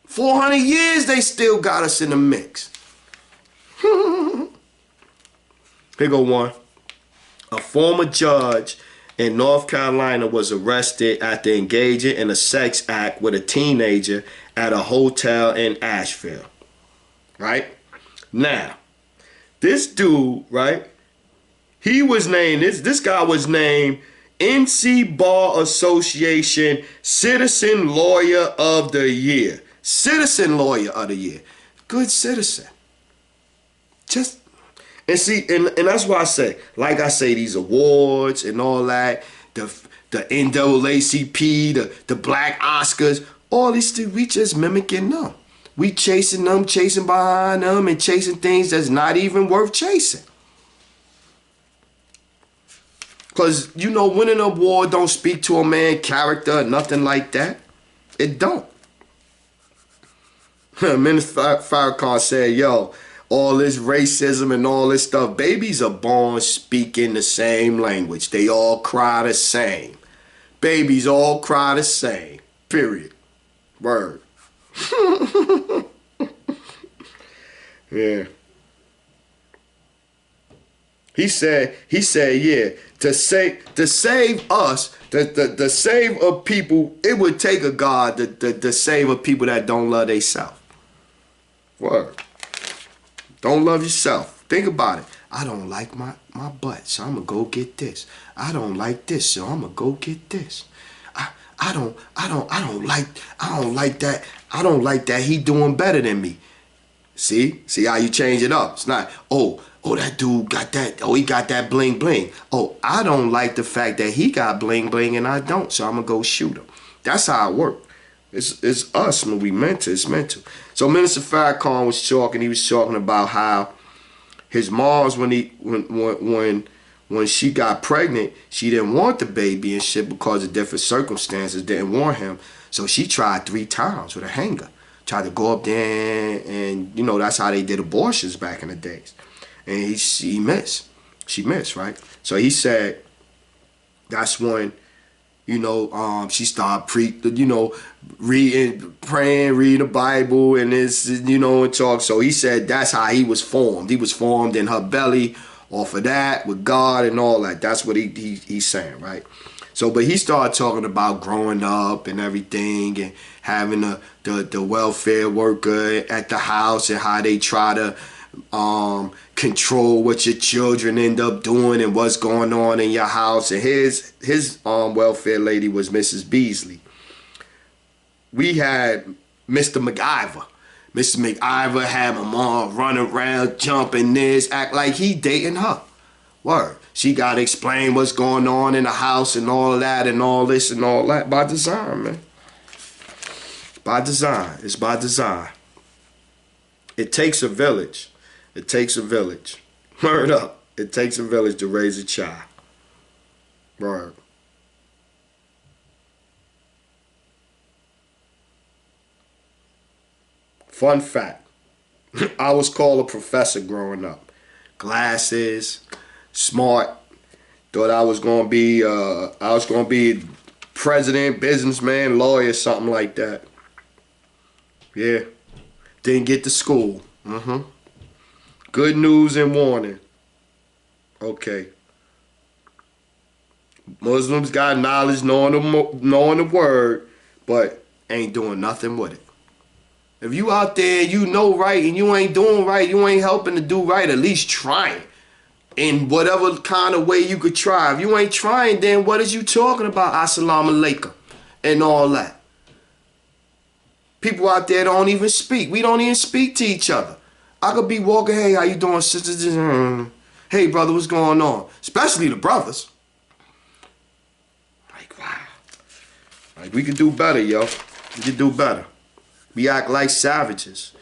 Speaker 1: 400 years they still got us in the mix. Here go one. A former judge in North Carolina was arrested after engaging in a sex act with a teenager at a hotel in Asheville. Right? Now, this dude, right? He was named, this guy was named NC Bar Association Citizen Lawyer of the Year. Citizen Lawyer of the Year. Good citizen. Just, and see, and that's why I say, like I say, these awards and all that, the NAACP, the Black Oscars, all these things, we just mimicking them. We chasing them, chasing behind them, and chasing things that's not even worth chasing. Because, you know, winning an award don't speak to a man's character or nothing like that. It don't. Minister Farrakhan said, yo, all this racism and all this stuff, babies are born speaking the same language. They all cry the same. Babies all cry the same. Period. Word. Yeah. He said, yeah, to save us, to save a people, it would take a God to save a people that don't love themselves. Word. Don't love yourself. Think about it. I don't like my butt, so I'm gonna go get this. I don't like this, so I'm gonna go get this. I don't like that he doing better than me. See how you change it up. It's not, oh, that dude got that, oh, he got that bling bling. Oh, I don't like the fact that he got bling bling and I don't, so I'm gonna go shoot him. That's how it works. It's us when we meant to. It's meant to. So Minister Farrakhan was talking. He was talking about how his mom's when she got pregnant, she didn't want the baby and shit because of different circumstances. Didn't want him, so she tried 3 times with a hanger. Tried to go up there and you know that's how they did abortions back in the days. And she missed. She missed, right? So he said that's when, you know, she started praying, reading the Bible, and this, you know, and talk. So he said that's how he was formed. He was formed in her belly, off of that, with God and all that. That's what he's saying, right? So, but he started talking about growing up and everything, and having the welfare worker at the house, and how they try to control what your children end up doing and what's going on in your house. And his welfare lady was Mrs. Beasley. We had Mr. McIver. Mr. McIver had my mom run around, jumping this, act like he dating her. Word. She got to explain what's going on in the house and all that and all this and all that. By design, man. By design. It's by design. It takes a village. It takes a village. Word up. It takes a village to raise a child. Word. Fun fact. I was called a professor growing up. Glasses, smart. Thought I was gonna be president, businessman, lawyer, something like that. Yeah. Didn't get to school. Good news and warning. Okay. Muslims got knowledge, knowing the word, but ain't doing nothing with it. If you out there, you know right, and you ain't doing right, you ain't helping to do right, at least trying. In whatever kind of way you could try. If you ain't trying, then what is you talking about? Assalamu alaikum and all that. People out there don't even speak. We don't even speak to each other. I could be walking, hey, how you doing, sister? Hey, brother, what's going on? Especially the brothers. Like, wow. Like, we could do better, yo. We could do better. We act like savages.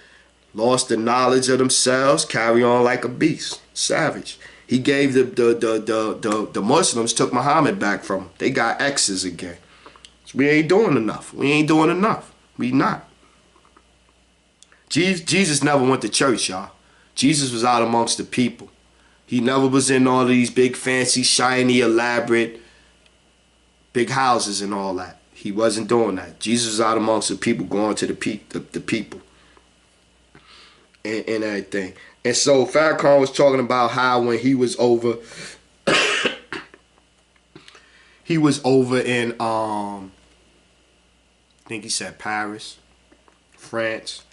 Speaker 1: Lost the knowledge of themselves, carry on like a beast. Savage. He gave the Muslims, took Muhammad back from them. They got exes again. So we ain't doing enough. We ain't doing enough. We not. Jesus never went to church, y'all. Jesus was out amongst the people. He never was in all of these big, fancy, shiny, elaborate, big houses and all that. He wasn't doing that. Jesus was out amongst the people, going to the people and everything. And so Farrakhan was talking about how when he was over, in I think he said Paris, France,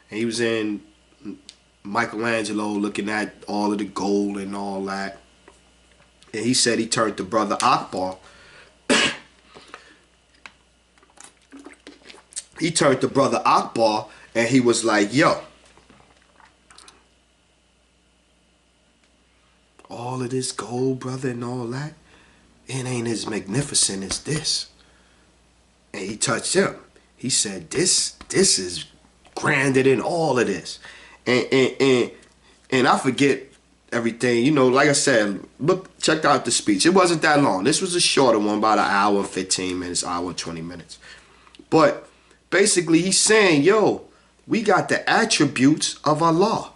Speaker 1: and he was in Michelangelo looking at all of the gold and all that. And he said he turned to Brother Akbar. He turned to Brother Akbar and he was like, yo, all of this gold, brother, and all that, it ain't as magnificent as this. And he touched him. He said, this is grander than all of this. And I forget everything. You know, like I said, check out the speech. It wasn't that long. This was a shorter one, about an hour and 15 minutes, hour and 20 minutes. But basically, he's saying, yo, we got the attributes of Allah.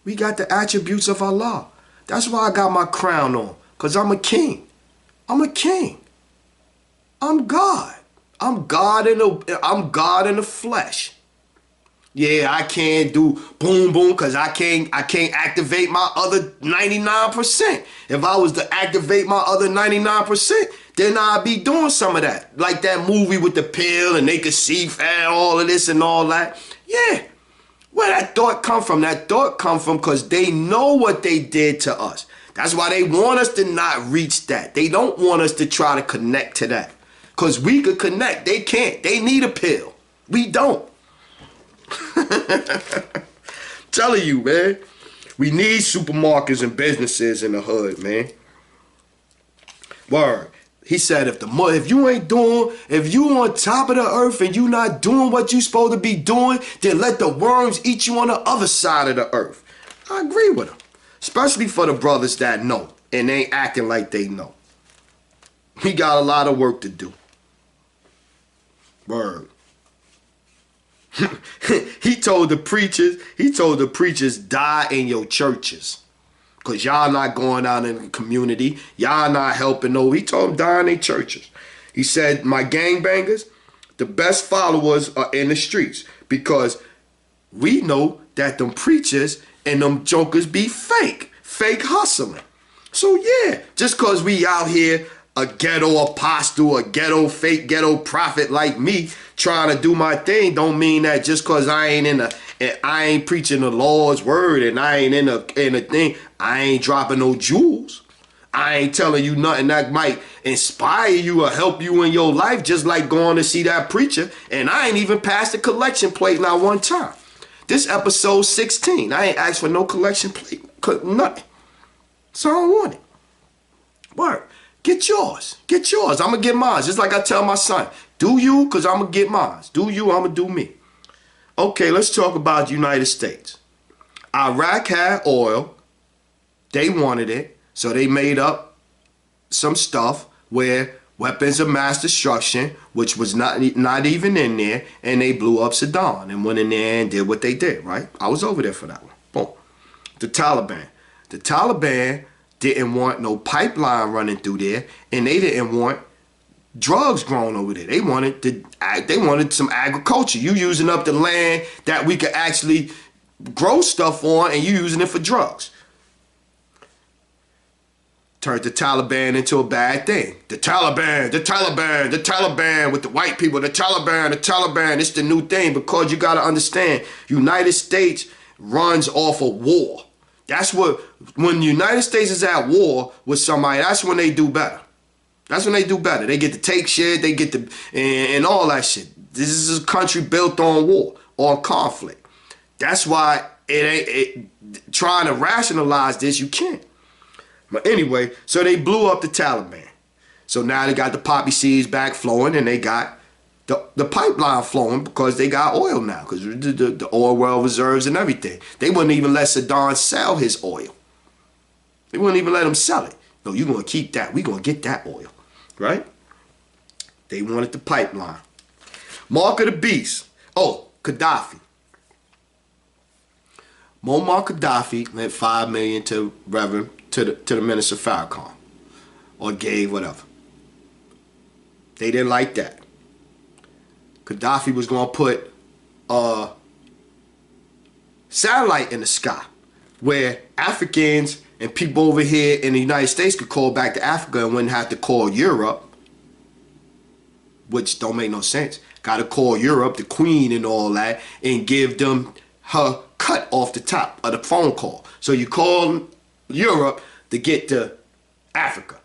Speaker 1: We got the attributes of Allah. That's why I got my crown on, because I'm a king. I'm a king. I'm God. I'm God in the flesh. Yeah, I can't do boom boom because I can't activate my other 99%. If I was to activate my other 99%, then I'd be doing some of that. Like that movie with the pill and they could see all of this and all that. Yeah. Where that thought come from? That thought come from because they know what they did to us. That's why they want us to not reach that. They don't want us to try to connect to that. Because we could connect. They can't. They need a pill. We don't. Telling you, man. We need supermarkets and businesses in the hood, man. Word. He said, if you on top of the earth and you not doing what you supposed to be doing, then let the worms eat you on the other side of the earth. I agree with him. Especially for the brothers that know and they ain't acting like they know. We got a lot of work to do. Word. He told the preachers, die in your churches. Because y'all not going out in the community. Y'all not helping no. He told them die in their churches. He said, my gangbangers, the best followers are in the streets. Because we know that them preachers and them jokers be fake hustling. So yeah, just because we out here, a ghetto apostle, a fake ghetto prophet like me, trying to do my thing, don't mean that just because I ain't preaching the Lord's word and I ain't in a thing, I ain't dropping no jewels. I ain't telling you nothing that might inspire you or help you in your life, just like going to see that preacher. And I ain't even passed the collection plate not one time. This episode 16. I ain't asked for no collection plate, nothing. So I don't want it. Word. Get yours. Get yours. I'm going to get mine. Just like I tell my son. Do you, because I'm going to get mine. Do you, I'm going to do me. Okay, let's talk about the United States. Iraq had oil. They wanted it. So they made up some stuff where weapons of mass destruction, which was not even in there, and they blew up Saddam and went in there and did what they did, right? I was over there for that one. Boom. The Taliban. The Taliban didn't want no pipeline running through there, and they didn't want drugs grown over there. They wanted some agriculture. You using up the land that we could actually grow stuff on, and you using it for drugs. Turned the Taliban into a bad thing. The Taliban, the Taliban, the Taliban with the white people, the Taliban, it's the new thing, because you got to understand, United States runs off of war. That's what, when the United States is at war with somebody, that's when they do better. That's when they do better. They get to take shit, they get to, and all that shit. This is a country built on war, on conflict. That's why trying to rationalize this, you can't. But anyway, so they blew up the Taliban. So now they got the poppy seeds back flowing, and they got the pipeline flowing because they got oil now, because the oil well reserves and everything. They wouldn't even let Saddam sell his oil. They wouldn't even let him sell it. No, you're going to keep that. We're going to get that oil, right? They wanted the pipeline. Mark of the beast. Oh, Gaddafi. Muammar Gaddafi lent $5 million to the Minister Farrakhan, or gave whatever. They didn't like that. Gaddafi was going to put a satellite in the sky where Africans and people over here in the United States could call back to Africa and wouldn't have to call Europe, which don't make no sense. Got to call Europe, the Queen and all that, and give them her cut off the top of the phone call. So you call Europe to get to Africa.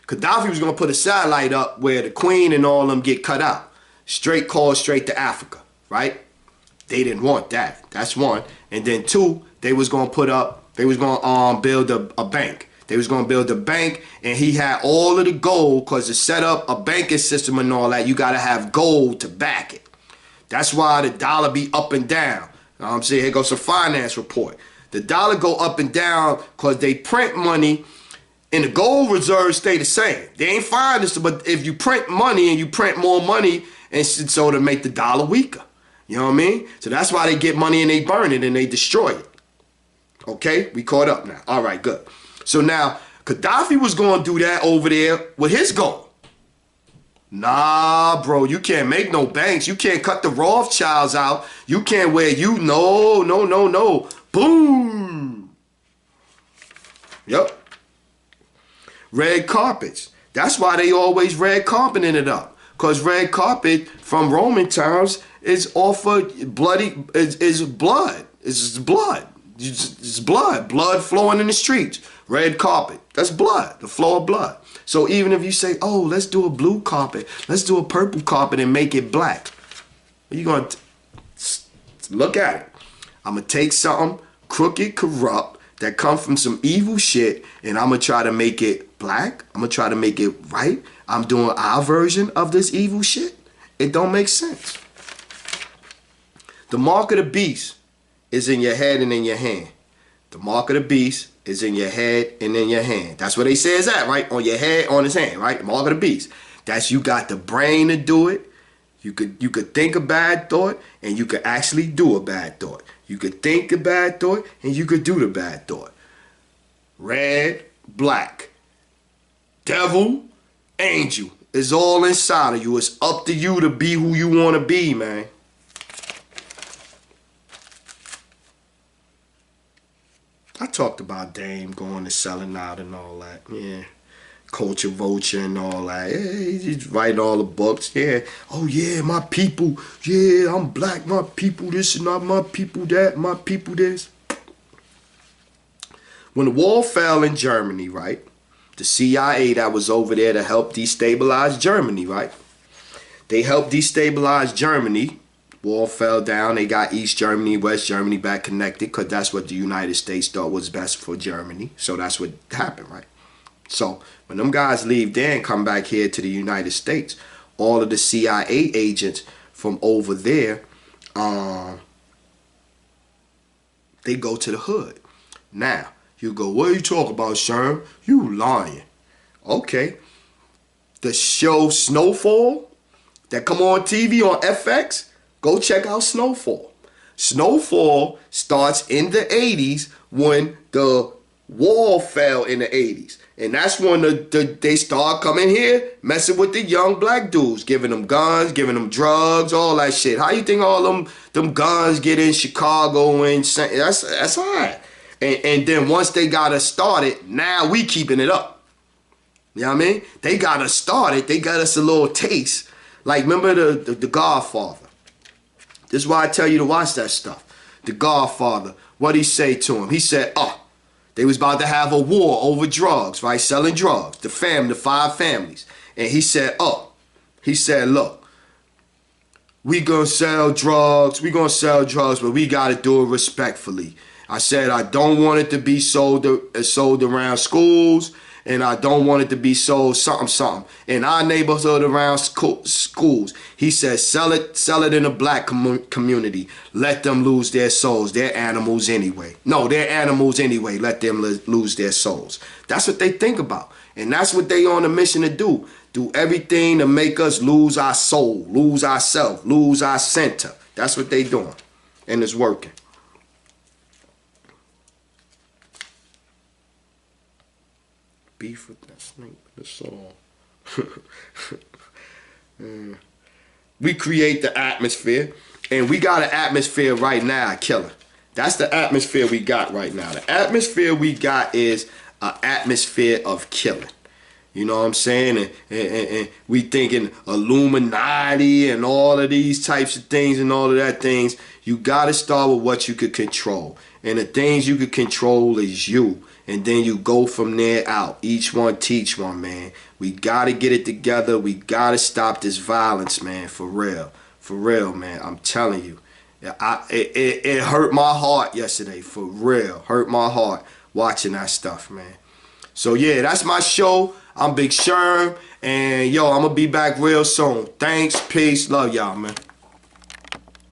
Speaker 1: Gaddafi was going to put a satellite up where the Queen and all of them get cut out. Straight call straight to Africa, right? They didn't want that. That's one. And then two, they was going to build a bank. They was going to build a bank, and he had all of the gold, because to set up a banking system and all that, you got to have gold to back it. That's why the dollar be up and down. You know what I'm saying? Here goes a finance report. The dollar go up and down because they print money and the gold reserves stay the same. They ain't fine this, but if you print money and you print more money, and so to make the dollar weaker. You know what I mean? So that's why they get money and they burn it and they destroy it. Okay? We caught up now. All right, good. So now, Gaddafi was going to do that over there with his gold. Nah, bro, you can't make no banks. You can't cut the Rothschilds out. You can't wear no. Boom. Yep. Red carpets. That's why they always red carpeting it up. Because red carpet from Roman times is offered bloody, is blood. It's blood. It's blood. Blood flowing in the streets. Red carpet. That's blood. The flow of blood. So even if you say, oh, let's do a blue carpet, let's do a purple carpet and make it black, you're going to look at it. I'm going to take something crooked, corrupt, that come from some evil shit, and I'm going to try to make it black. I'm going to try to make it right. I'm doing our version of this evil shit. It don't make sense. The mark of the beast is in your head and in your hand. The mark of the beast is in your head and in your hand. That's what they say is that, right? On your head, on his hand, right? The mark of the beast. That's, you got the brain to do it. You could think a bad thought, and you could actually do a bad thought. You could think a bad thought, and you could do the bad thought. Red, black, devil, angel is all inside of you. It's up to you to be who you want to be, man. I talked about Dame going and selling out and all that. Yeah. Culture vulture and all that. Yeah, he's writing all the books. Yeah. Oh, yeah, my people. Yeah, I'm black. My people this and not my people that. My people this. When the wall fell in Germany, right? The CIA that was over there to help destabilize Germany, right? They helped destabilize Germany. Wall fell down. They got East Germany, West Germany back connected because that's what the United States thought was best for Germany. So that's what happened, right? So when them guys leave there and come back here to the United States, all of the CIA agents from over there, they go to the hood. Now, you go, what are you talking about, Sherm? You lying. Okay. The show Snowfall that come on TV on FX, go check out Snowfall. Snowfall starts in the 80s when the wall fell in the 80s. And that's when they start coming here, messing with the young black dudes, giving them guns, giving them drugs, all that shit. How you think all them guns get in Chicago and that's all right. And then once they got us started, now we keeping it up. You know what I mean? They got us started. They got us a little taste. Like, remember the Godfather? This is why I tell you to watch that stuff. The Godfather, what'd he say to him? He said, they was about to have a war over drugs, right? Selling drugs. The 5 families. And he said, look, we gonna sell drugs, but we gotta do it respectfully. I said, I don't want it to be sold around schools, and I don't want it to be sold something. In our neighborhood around schools, he said, sell it in the black community. Let them lose their souls. They're animals anyway. No, they're animals anyway. Let them lose their souls. That's what they think about. And that's what they on a mission to do. Do everything to make us lose our soul, lose ourselves, lose our center. That's what they doing. And it's working. Beef with that snake, the song. We create the atmosphere, and we got an atmosphere right now, killer. That's the atmosphere we got right now. The atmosphere we got is an atmosphere of killing. You know what I'm saying? And we thinking Illuminati and all of these types of things and all of that things. You got to start with what you could control. And the things you could control is you. And then you go from there out. Each one teach one, man. We got to get it together. We got to stop this violence, man. For real. For real, man. I'm telling you. It hurt my heart yesterday. For real. Hurt my heart watching that stuff, man. So, yeah, that's my show. I'm Big Sherm. And, yo, I'm going to be back real soon. Thanks. Peace. Love y'all, man.